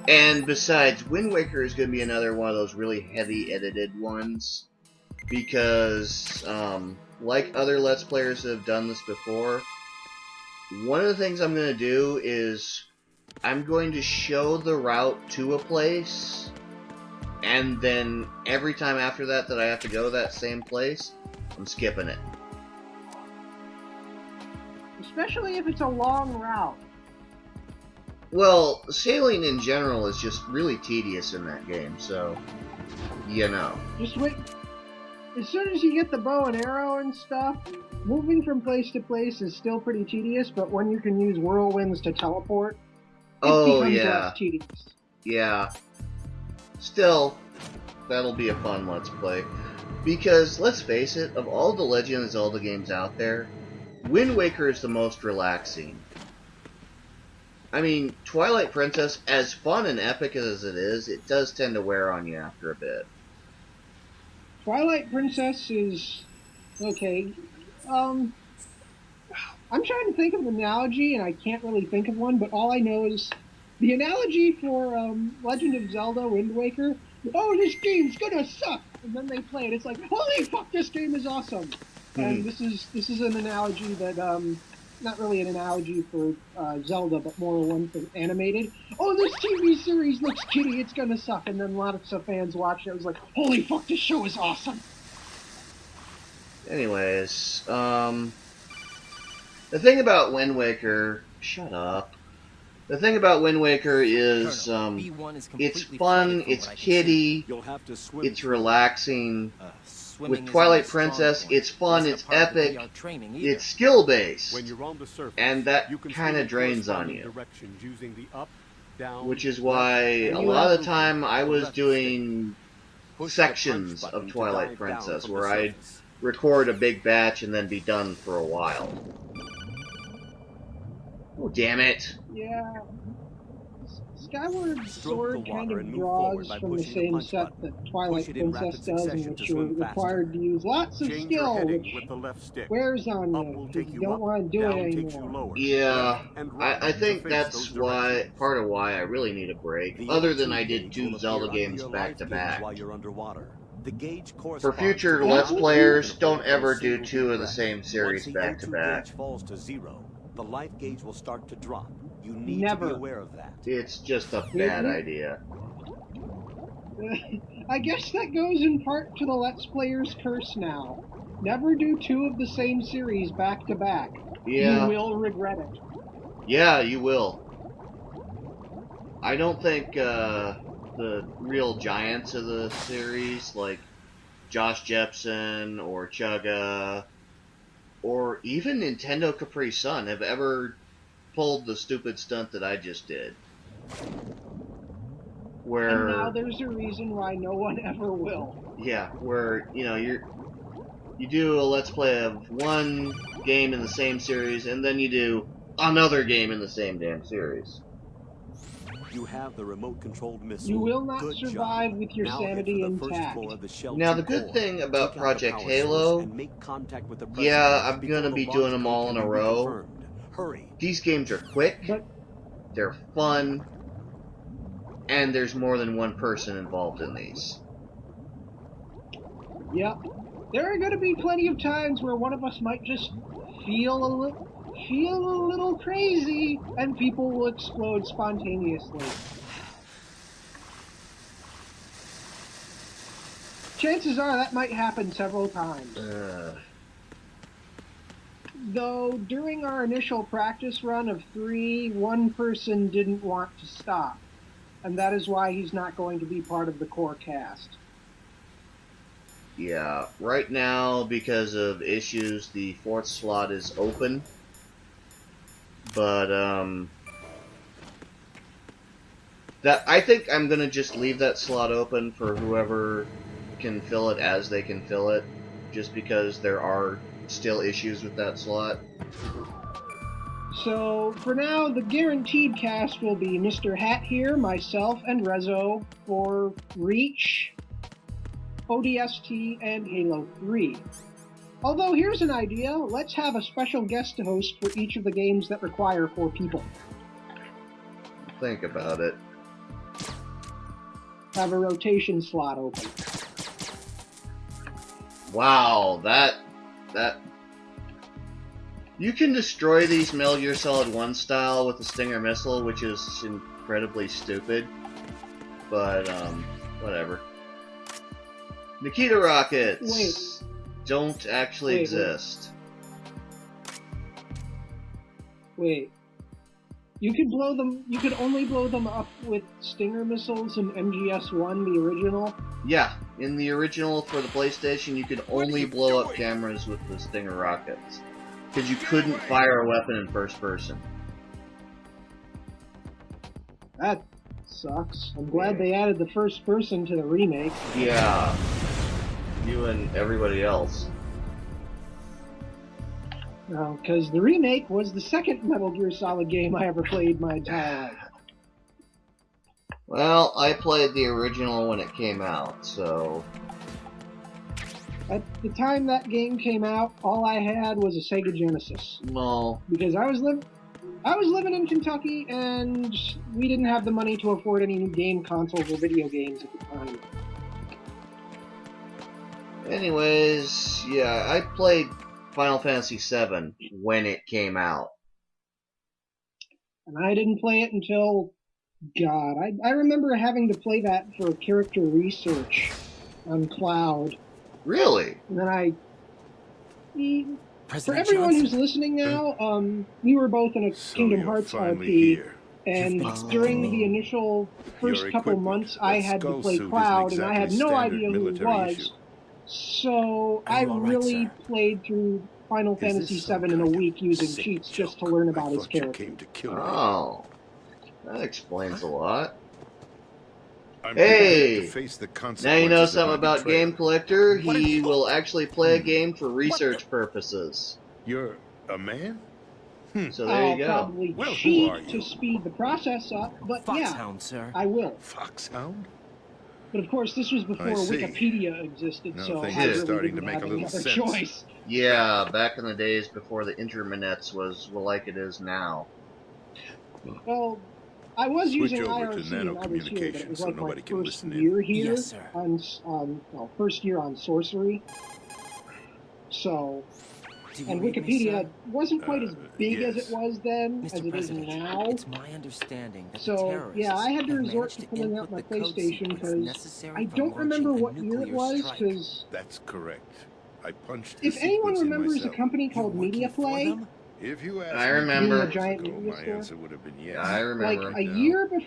And besides, Wind Waker is going to be another one of those really heavy edited ones. Because, like other Let's Players that have done this before, one of the things I'm going to do is I'm going to show the route to a place, and then every time after that I have to go to that same place, I'm skipping it. Especially if it's a long route. Well, sailing in general is just really tedious in that game, so, you know. Just wait. As soon as you get the bow and arrow and stuff, moving from place to place is still pretty tedious, but when you can use whirlwinds to teleport, it becomes less tedious. Yeah. Still, that'll be a fun Let's Play. Because, let's face it, of all the Legend of Zelda games out there, Wind Waker is the most relaxing. I mean, Twilight Princess, as fun and epic as it is, it does tend to wear on you after a bit. Twilight Princess is okay. I'm trying to think of an analogy, and I can't really think of one. But all I know is the analogy for Legend of Zelda: Wind Waker. Oh, this game's gonna suck, and then they play it. It's like, holy fuck, this game is awesome. And this is an analogy that not really an analogy for Zelda, but more one for animated. Oh, this TV series looks kiddie, it's gonna suck. And then lots of fans watched it. It was like, holy fuck, this show is awesome. Anyways, the thing about Wind Waker... Shut up. The thing about Wind Waker is, it's fun, it's kiddie, it's relaxing. With Twilight Princess, it's fun, it's epic, it's skill-based, and that kind of drains on you. Which is why a lot of the time I was doing sections of Twilight Princess, where I'd record a big batch and then be done for a while. Oh, damn it! Yeah. Skyward Sword kind of draws from the same set that Twilight Princess does, in which you're required to use lots of skill, which wears on you because you don't want to do it anymore. Yeah, I think that's why part of why I really need a break, other than I did 2 Zelda games back to back. For future Let's Players, don't ever do 2 of the same series back to back. The life gauge will start to drop. You need Never. to be aware of that. It's just a bad idea. I guess that goes in part to the Let's Player's curse now. Never do 2 of the same series back to back. Yeah. You will regret it. Yeah, you will. I don't think the real giants of the series, like Josh Jepson or Chugga, or even Nintendo Capri Sun, have ever pulled the stupid stunt that I just did. Where... And now there's a reason why no one ever will. Yeah, where, you know, you do a Let's Play of one game in the same series, and then you do another game in the same damn series. You have the remote-controlled missile. You will not survive with your sanity intact. Now, the good thing about Project Halo, yeah, I'm gonna be doing them all in a row. These games are quick, they're fun, and there's more than one person involved in these. Yep. There are going to be plenty of times where one of us might just feel a little crazy, and people will explode spontaneously. Chances are that might happen several times. Though, during our initial practice run of 3, one person didn't want to stop. And that is why he's not going to be part of the core cast. Yeah, right now, because of issues, the 4th slot is open. But, I think I'm gonna just leave that slot open for whoever can fill it as they can fill it, just because there are still issues with that slot. So, for now, the guaranteed cast will be Mr. Hat here, myself, and Rezo for Reach, ODST, and Halo 3. Although, here's an idea. Let's have a special guest to host for each of the games that require 4 people. Think about it. Have a rotation slot open. Wow, that... You can destroy these Metal Gear Solid 1 style with the Stinger missile, which is incredibly stupid. But, whatever. Nikita rockets don't actually exist. Wait. You could blow them. You could only blow them up with Stinger missiles in MGS1, the original. Yeah, in the original for the PlayStation, you could only blow up cameras with the Stinger rockets, because you couldn't fire a weapon in first person. That sucks. I'm glad they added the first person to the remake. Yeah, you and everybody else. Because the remake was the second Metal Gear Solid game I ever played my entire life. Well, I played the original when it came out, so... At the time that game came out, all I had was a Sega Genesis No. because I was living in Kentucky and we didn't have the money to afford any new game consoles or video games at the time. Anyways, yeah, I played Final Fantasy VII when it came out. And I didn't play it until, God, I remember having to play that for character research on Cloud. Really? And then for President everyone Johnson. who's listening now, we were both in a So Kingdom you're Hearts finally RP, here. and Oh. during the initial first Your couple equipment, months, I that had to skull play suit isn't Cloud, and I had exactly no standard idea who he military was. issue. So Are I you all right, really sir? played through Final Is Fantasy this some VII in a kind of week using sick cheats just to joke? learn I about his thought you character. came to kill me. Oh. That explains a lot. I'm Hey! prepared to face the Now you know consequences of something my about betrayal. Game Collector. What He is- will actually play a game for What research the- purposes. You're a man? So there I'll you go. probably Well, who cheat are you? to speed the process up, but yeah, Foxhound, sir. I will. Foxhound? But of course, this was before see. Wikipedia existed, Now so things I are really starting didn't to make have a any little other sense. choice. Yeah, back in the days before the internets was like it is now. Well, I was Switch using over to IRC and I was here, but it nanocommunication was so like my nobody can first listen in. year here Yes, sir. first year on Sorcery. So, Do you and read me, Wikipedia sir? wasn't quite as big as yes. it was then, as Mr. it is President, now. it's my understanding that the So, terrorists yeah, I had to have resort managed to to pulling out input my the code PlayStation sequence because necessary I for don't remember launching a what year it nuclear was, strike. because That's correct. I punched the if anyone sequence in remembers a myself. company You're called working Media for Play, them? If you asked I me remember. years Giant ago, media my store? answer would have been yes. I remember. like Right a now, year they're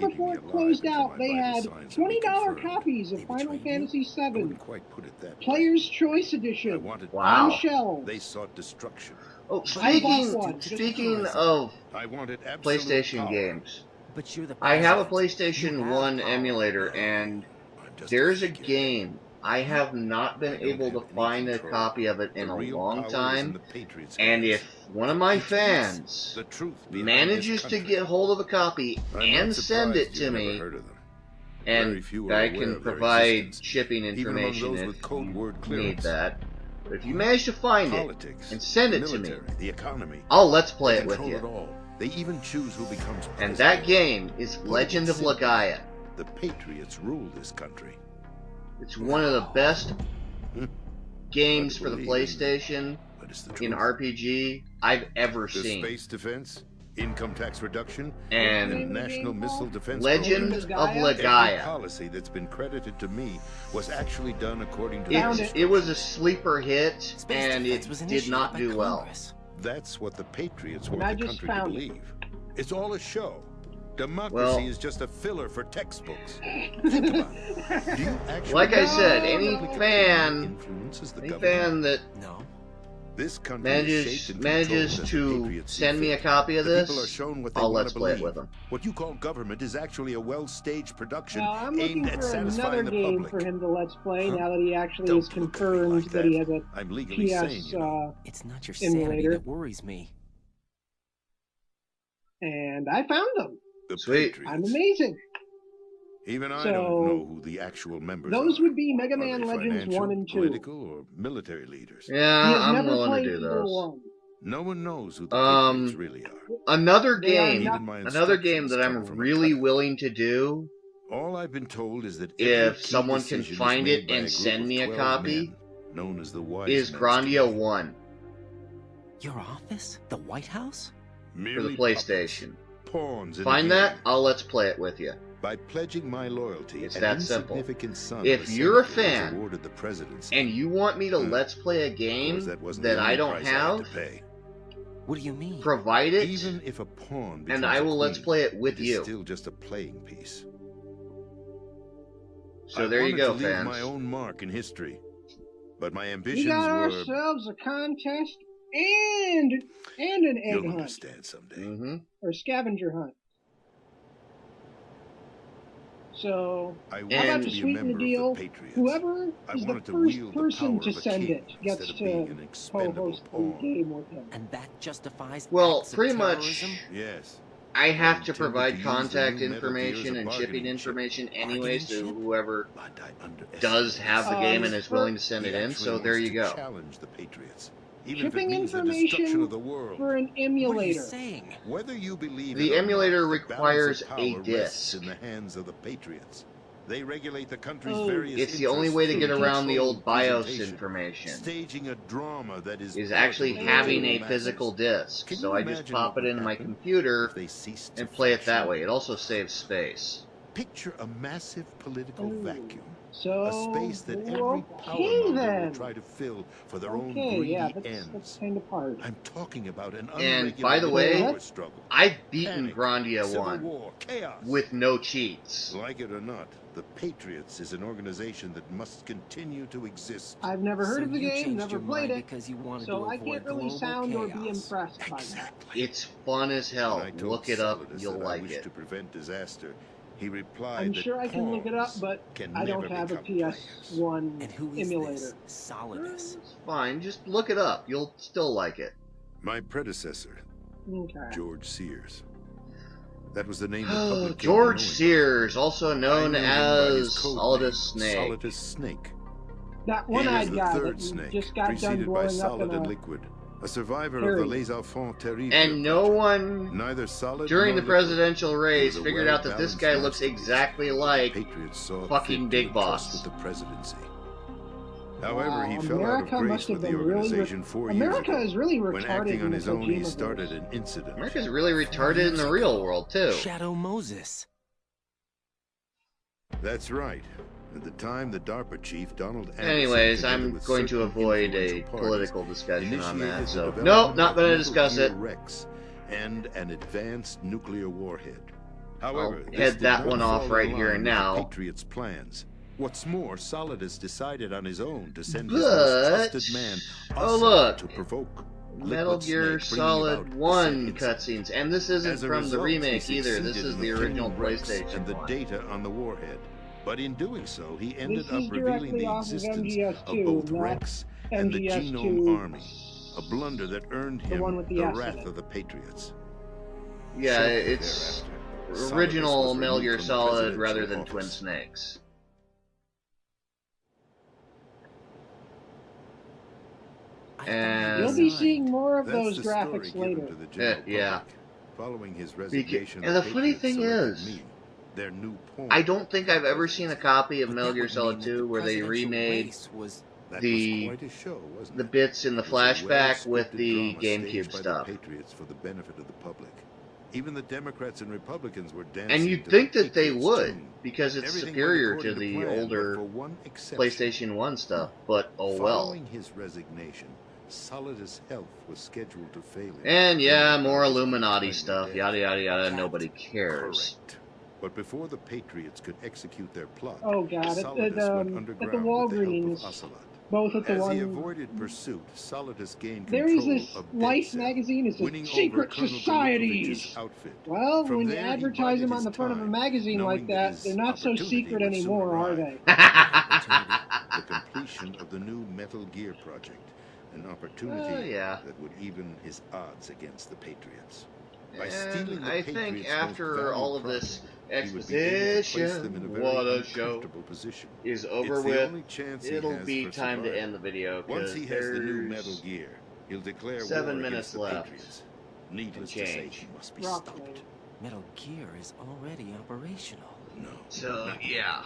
before keeping me it alive closed until out, my they vital had signs are $20 reconfirmed. copies of They Final betrayed you? Fantasy I VII wouldn't quite put it that way. Player's Choice I Edition wanted Wow. on shelves. They sought destruction. Oh, I bought speaking one. speaking of I wanted absolute PlayStation power. games, But you're the I have a president. You PlayStation have 1 power. emulator, and I'm just there's a figurehead. game I have not been I don't able to have any find a control. copy of it in The a real long power is in time, the Patriots' and hands. if one of my Patriots, fans the truth behind manages this to country. get hold of a copy I'm and not send it surprised to you've me, never heard of them. Very and few are I aware can of their provide existence, shipping even among information those if with code you word need clearance. that. But if you manage to find it Politics, and send the it to me, military, the economy. I'll Let's Play They it with control it you. all. They even choose who becomes president. And that game is Put it Legend of simply, Legaia. The Patriots rule this country. It's one of the best games for the Hard to believe, PlayStation but it's the in truth. RPG I've ever The seen. space defense, income tax reduction, And the National Missile Defense Legend Program. of Legaia? Every Legaia. policy that's been credited to me was actually done according to Found their it. It was a sleeper hit, Space and defense it was did initiated not by do well. Congress. That's what the Patriots And want I the just country to found it. believe. It's all a show. Democracy Well- is just a filler for textbooks. Think about it. Do you actually Like I said, No, any no. fan influences the Any government? fan that No. This country is shaped and manages controlled as the to Patriots see send me a fit. copy of The people are this, shown what they I'll want Let's to Play it believe. with them. What you call government is actually a well-staged production Now, I'm looking aimed at for another satisfying the game public. for him to Let's Play Huh? now that he actually Don't has look at me confirmed like that he has a I'm legally sane, PS, you know. It's not your sanity Emulator. that worries me. and I found them. The Sweet. Patriots. I'm amazing. Even I So, don't know who the actual members are. Those would be Mega Are Man they Legends financial, 1 and 2. political, or military leaders? He Yeah, has I'm never willing played to do either those. one. No one knows who the Um, Patriots really are. Another They are game, not- Even my another game instructions that I'm come from a really cutout. willing to do, All I've been told is that every if key someone can decision is find made it by a and group send of me a 12 copy, men, known as the Wise is Men's Grandia Committee. 1 Your office? The White House? for the Merely PlayStation. puppets, pawns in a Find game. that, I'll Let's Play it with you. By pledging my loyalty, It's an that simple. insignificant son If of a you're a senator was fan, awarded the presidency. And you want me to Hmm. Let's Play a Of game course, that wasn't that the I only don't price I had have, to pay. What do you mean? provide it, Even if a pawn and becomes I a will Let's queen, Play it with it is you. still just a playing piece. So I there you wanted go, to leave fans. my own mark in history, but my We ambitions got were. ourselves a contest and an egg You'll hunt understand someday. Mm-hmm. or scavenger hunt. So I And- how wanted about to to be a sweeten the member deal? of the Patriots. Whoever I is the wanted to first wield the person power to of a send king it instead gets of being to an expendable co-host the pawn. game with him. And that justifies Well, acts of pretty terrorism? much, Yes. I have to intended provide use the contact new Metal Gear as information a and bargaining shipping chip. information anyways Bargaining to chip? whoever But I underestimated does have the his game Um, and is for- willing to send He it in, actually so there wants you to go. challenge the Patriots, even if Shipping it means the destruction information of the world. for an What are you emulator. saying? Whether you believe The it or emulator not, the requires balance of a power rests disc. in the hands of the Patriots. They regulate the country's Oh. various It's the only way to get interests through around the old controlled BIOS presentation, information, staging a drama that is actually palatable to having the a masses. physical disc. Can So you I just imagine pop what it would into my happen computer if they ceased to and play it that function? way. It also saves space. Picture a massive political Ooh. vacuum. So, A space that every okay powermonger then. will try to fill for their own Okay, greedy yeah, that's ends. kind of hard. I'm talking about an And by the unregulated way, power struggle. I've beaten Panic, Grandia civil 1 war, chaos. with no cheats. Like it or not, the Patriots is an organization that must continue to exist. I've never heard So of the you game, changed never your played mind it, because you wanted so to I avoid can't really global sound or be chaos. impressed by that. Exactly. It's fun as hell. When I told Look it up, Solidus you'll that I like wished it. to prevent disaster, he replied I'm that sure I can look it up, pawns but can I don't never have a become players. PS1 And who is emulator. this Solidus? It's fine, just look it up. You'll still like it. My predecessor, Okay. George Sears. That was the name the public came to George know him Sears, also by. known I knew him by his as code Solidus name, Snake. Solidus Snake. That He was one-eyed the guy third that you snake, just got done preceded by blowing up Solid in and a... Liquid, a survivor of Period. the Les Enfants Terribles And no project. one Neither Solid during nor the Liquid. presidential He race was a figured out that this well-balanced guy looks masterpiece exactly that the like Patriots saw fucking fit Big to Boss. entrust with the presidency. However, he Wow, fell out of America grace must have with the been really organization 4 years America ago. is really When retarded acting in on the his own, he Kojima started verse. an incident. America's really retarded in the real world, too. Shadow Moses. That's right. At the time, the DARPA chief, Donald Anderson, Anyways, together I'm with going to certain avoid a influential parties, political discussion on that, initiated the so... development Nope, not of going to Metal discuss Gear it. Rex and an advanced nuclear warhead. I'll However, this head did that not one fall off in right line here with and the now. Patriots' plans. What's more, Solidus decided on his own to send his But... most trusted man, Oh, Ocelot, look. to provoke Metal Liquid Gear Snake, bringing Solid about the 1 said incident. cutscenes. And this isn't As a from the result, remake he either. This succeeded is in the original obtaining Rex PlayStation and the 1. data on the warhead. But in doing so, he ended This up is revealing directly the off of existence MGS2, of both not Rex and the MGS2, Genome Army, a blunder that earned the one him with the the S in wrath it. of the Patriots. Yeah, Shortly it's thereafter, Solidus original was Metal removed Gear from the Solid rather presidential than Twin office. Snakes. And You'll be seeing more of That's those the story graphics given later. to the general yeah. public. Following his resignation, And the funny Patriots thing selected is, me, their new pawn. I don't think I've ever seen a copy of But Metal that Gear would Solid mean that 2 the where they presidential remade race was... That the- was quite a show, wasn't the it? bits in the It was a flashback with well-scripted the drama GameCube staged by stuff. The Patriots for the benefit of the public. Even the Democrats and Republicans were dancing. And you'd to think the that they Patriots' would, tune. because it's Everything went superior according to the plan, but older for one exception. PlayStation 1 stuff, but oh well. Following his resignation, Solidus' health was scheduled to fail him. And yeah, more His Illuminati untimely stuff, death. yada yada yada, nobody cares. Correct. But before the Patriots could execute their plot, Oh god, Solidus went at underground the with the help Walgreens, of Ocelot. both at the As he one... avoided pursuit, Solidus gained There is control this of Dead Life Cell, magazine, it winning says over secret Colonel societies. Golubovich's outfit. Well, From when you there, he advertise bided them on his the front of a time, magazine knowing like that that, his they're not so opportunity secret would soon anymore, are arrive. they? The completion of the new Metal Gear project, an opportunity yeah. that would even his odds against the Patriots. By And stealing the I think Patriots' after most valued all of this property, he would be able to place them in a exposition, very what a show, uncomfortable position. is over It's the with, only chance he it'll has be for time to survival. end the video, Once because he has the new there's Metal Gear, he'll declare 7 war minutes against the left Patriots. Needless to to say, change. he must be Roughly. stopped. Metal Gear is already operational. No. So, not yeah.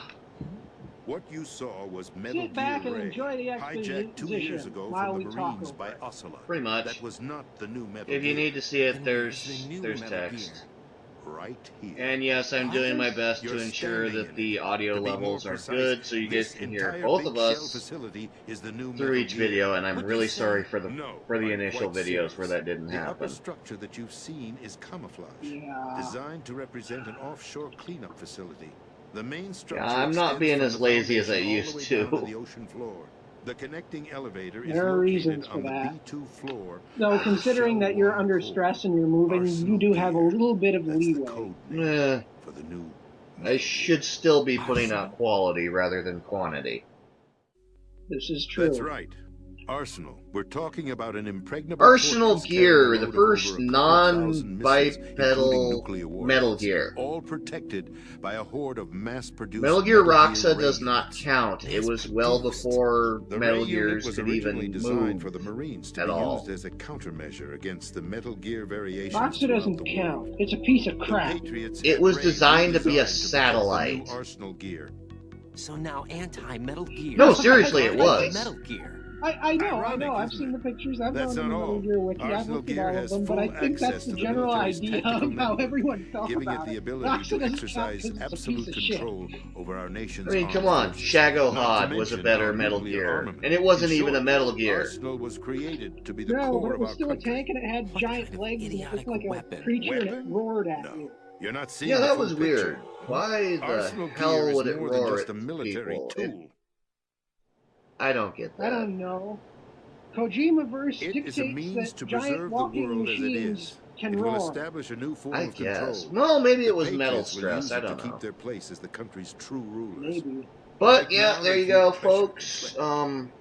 What you saw was Metal Sit back Gear and Ray, enjoy the hijacked 2 years exposition ago while from we the talk Marines over by it. Ocelot. Pretty much. That was not the new Metal If you Gear. need to see it, Then there's where's the new there's Metal text. Gear? Right here. And yes, I'm doing my best You're to ensure standing that in the it. audio To be more levels are precise, good, so you guys this can hear entire both big of shell us facility is the new through Metal each Gear. video, and I'm What'd really you say? sorry for the No, the I'm initial quite videos serious. where that didn't The upper happen. structure that you've seen is camouflage, Yeah. designed to represent an offshore cleanup facility. The main structure I'm not extends being from as the lazy as I foundation all used the way to. down the ocean floor. The connecting elevator is There are located reasons for on the that. B2 floor. Though, of the considering Shell that you're 1 under core. stress and you're moving, you Arsenal do have a Gear. little bit of That's the leeway. code name Eh, for the new I should still be putting out quality rather than quantity. This is true. That's right. Arsenal, we're talking about an impregnable Arsenal fortress Gear, carrying a the load of first over 2,000 missiles, including non-bipedal nuclear Metal warheads, Gear. all protected by a horde of mass-produced Metal Gear Ray Roxa does not units. count. It was well before The Metal Ray unit Gears was could originally even designed move for the Marines to at be all. used as a countermeasure against the Metal Gear variations Roxa throughout doesn't the count. world. It's a piece of The crap. Patriots It had was Ray designed to be a redesigned protect the satellite. new Arsenal Gear. So now anti-Metal Gear. No, seriously, it Metal was. Gear. I know. Ironic, I've isn't seen it? the pictures. I've That's gone to the not Metal all. Gear Wiki. I've Arsenal looked at Gear all of has them, but I full think that's access the to the general military's idea tactical of how network, everyone felt giving about it the it. ability Roxa to doesn't exercise count 'cause it's a absolute piece of shit. control over our nation's I mean, armed come on, forces. Shago Not Hod to was a mention better our Metal nuclear Gear, armament. and it wasn't In even a short, Metal Gear. Arsenal was created to be the No, core but it of was our still country. a tank and it had What giant kind of legs and it idiotic looked like a weapon? creature and it Weapon? roared at No. you. You're not seeing Yeah, the that full was picture. weird. Why the Arsenal hell Gear would is it more than roar just at a military people? tool. I don't get I that. don't know. Kojima-verse It is dictates a means that to giant preserve the walking world as it machines is. can It will roar. establish a new form I of guess. control. No, maybe The it was metal Patriots will stress. use I it don't to know. keep their place as the country's true rulers. Maybe. But Right yeah, now, there they you feel go, pressure to folks.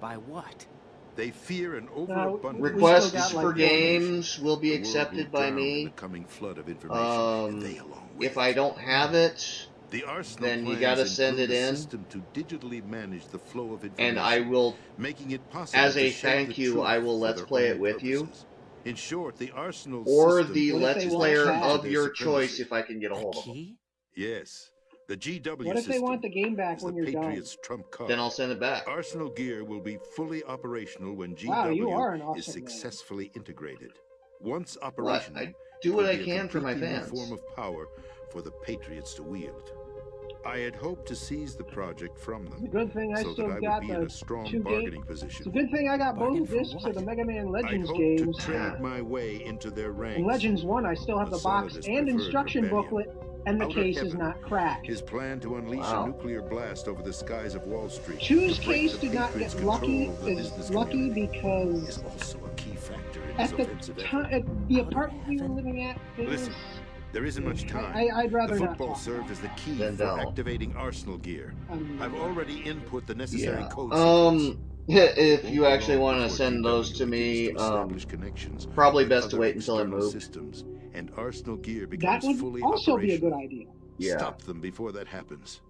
By what? They fear an we overabundance. Requests still got, like, for 4 games will be The world accepted will by drown in me. the coming flood of information, and they along with If I it. don't have it, The Arsenal then you plans gotta send include it a in, system to digitally manage the flow of information, and I will, making it possible as to a shape thank the you, truth I will for let's their play own it with you. purposes. In short, the Arsenal Or system the What if Let's they is want Player that? essential to of their your choice supremacy. if I can get a The hold of them. key? Yes, the GW What if they system want the game back is when the you're done? Patriots' trump card. Then I'll send it back. Arsenal Gear will be fully operational when Wow, you are GW an awesome is man. successfully integrated. Once What? operational, I do it what will I be a can for my completely new fans. form of power for the Patriots to wield. I had hoped to seize the project from them, It's a good thing I so still that I got would be in the a strong 2 bargaining It's a position. good thing I got Bargain both for discs of what? the Mega Man I'd Legends hoped games. to trade my way into their ranks. In Legends 1, I still have The the box Solidus and preferred instruction rebellion. booklet, and the Outer case is Heaven, not cracked. His plan to unleash Wow. a nuclear blast over the skies of Wall Street. Two's to break case the did not Patriots' get control lucky of the business is lucky community because is also a key factor in his at the offensive time, effort. at the Outer apartment we were Heaven? living at, it Listen, there isn't much time. I'd rather the not football talk served as the key Then for don't. activating Arsenal Gear. I've already input the necessary Yeah. code sequence. If It you won't be actually long want to before send those GW to begins me, to establish connections probably with best to other wait until I external move. systems, and Arsenal Gear That becomes would fully also be a operational. good idea. Yeah. Stop them before that happens.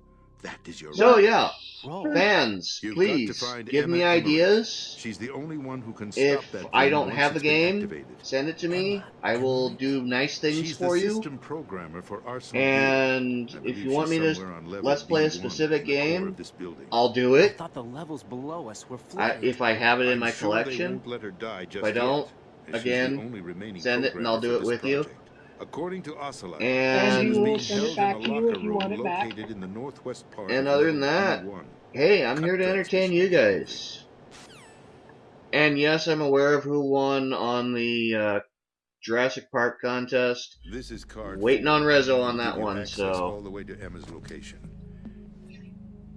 That is your So right. yeah, Roll. fans, You've got to please find give me Emma Emmerich. ideas. She's the only one who can If stop that I thing don't once have the it's been game, activated. send it to me. Emma I will Emmerich? do nice things She's for the you. system programmer for Arsenal And Gear. I if believe you want she's me somewhere on to level let's play a B1 specific in the core game, of this building. I'll do I it. thought the levels below us were flooded. If I have it in I'm my sure they collection. won't let her die just If I don't, yet, and she's again, the only remaining send it and I'll do programmer it for with this you. project. According to Ocelot, And And you will being send it held back in to a you locker if you room want it back. located in the northwest part And of other than level that, B1. hey, I'm Cut here to entertain you transmission. guys. And yes, I'm aware of who won on the Jurassic Park contest. This is card Waiting 4. on Rezo It'll on give that you one, access so all the way to Emma's location.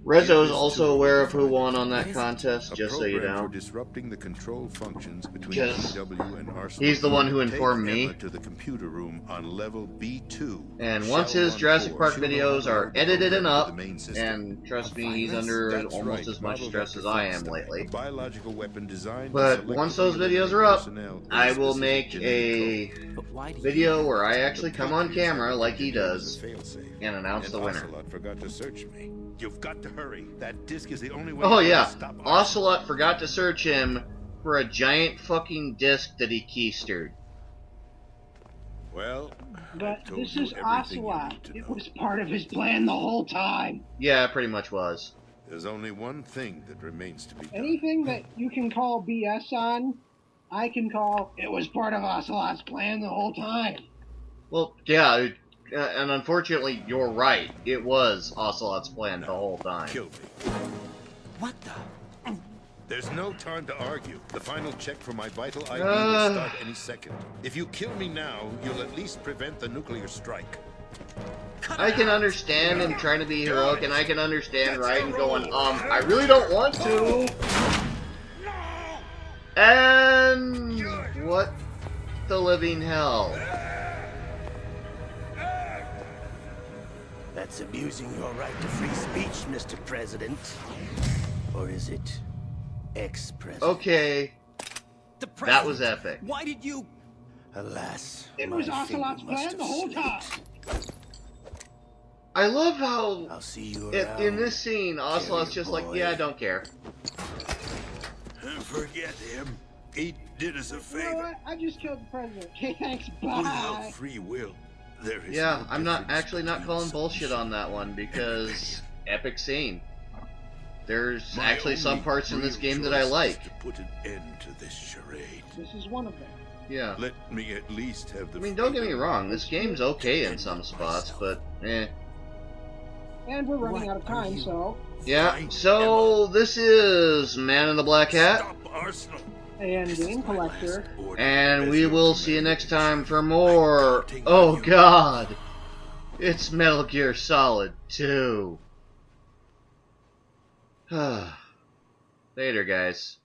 Rezo's It is also too aware early of to who find won it. on that What is it? contest, A just so you program know. for disrupting the control functions between Because GW and Arsenal. he's the one who Take informed me. Emma to the computer room on level B2. And once Shell his Jurassic 14. Park She'll know how videos to are load the edited program and into up, the main system. and trust me, A he's virus? under That's almost right, as much model stress Dr. as I am Frankenstein, lately. a biological weapon designed to But once those selectively videos are up, eliminate personnel with I will specific make genetic code. a But why do you video have where I it? actually The come on Patriots camera have like he engineered as does a failsafe. and announce the winner. Ocelot forgot to search me. You've got to hurry. That disc is the only way Oh to yeah, stop Ocelot forgot to search him for a giant fucking disc that he keistered. Well, But I told this you is everything you Ocelot. need to It know. was part of his plan the whole time. Yeah, it pretty much was. There's only one thing that remains to be done. Anything that you can call BS on, I can call it was part of Ocelot's plan the whole time. Well, yeah, and unfortunately, you're right. It was Ocelot's plan the whole time. Kill me. What the? There's no time to argue. The final check for my vital ID will start any second. If you kill me now, you'll at least prevent the nuclear strike. I can understand him trying to be heroic, and I can understand Raiden going, I really don't want to. And what the living hell? That's abusing your right to free speech, Mr. President. Or is it ex-president. Okay, The that president. was epic. Why did you? Alas, It my was finger Ocelot's must plan have the whole time. slipped. I love how I'll see you in around. this scene, Ocelot's Carrier just like, boy. yeah, I don't care. Forget him. He did us a You know favor. what? I just killed the president. Okay, thanks. Without Bye. free will, there is Yeah, no I'm not difference actually not between calling bullshit submission on that one because epic scene. There's My actually some only parts in this real game that I choice is like. to put an end to this charade. This is one of them. Yeah. Let me at least have the. I mean, don't get me freedom wrong, this game's okay in and some spots, myself. but eh. And we're running What out of are time, you- so. Yeah, so this is Man in the Black Hat, Stop Arsenal. And This is Game my Collector. last order and as we your will see you commander next in time chief. for I'm more. counting Oh on you. god, it's Metal Gear Solid 2. Later, guys.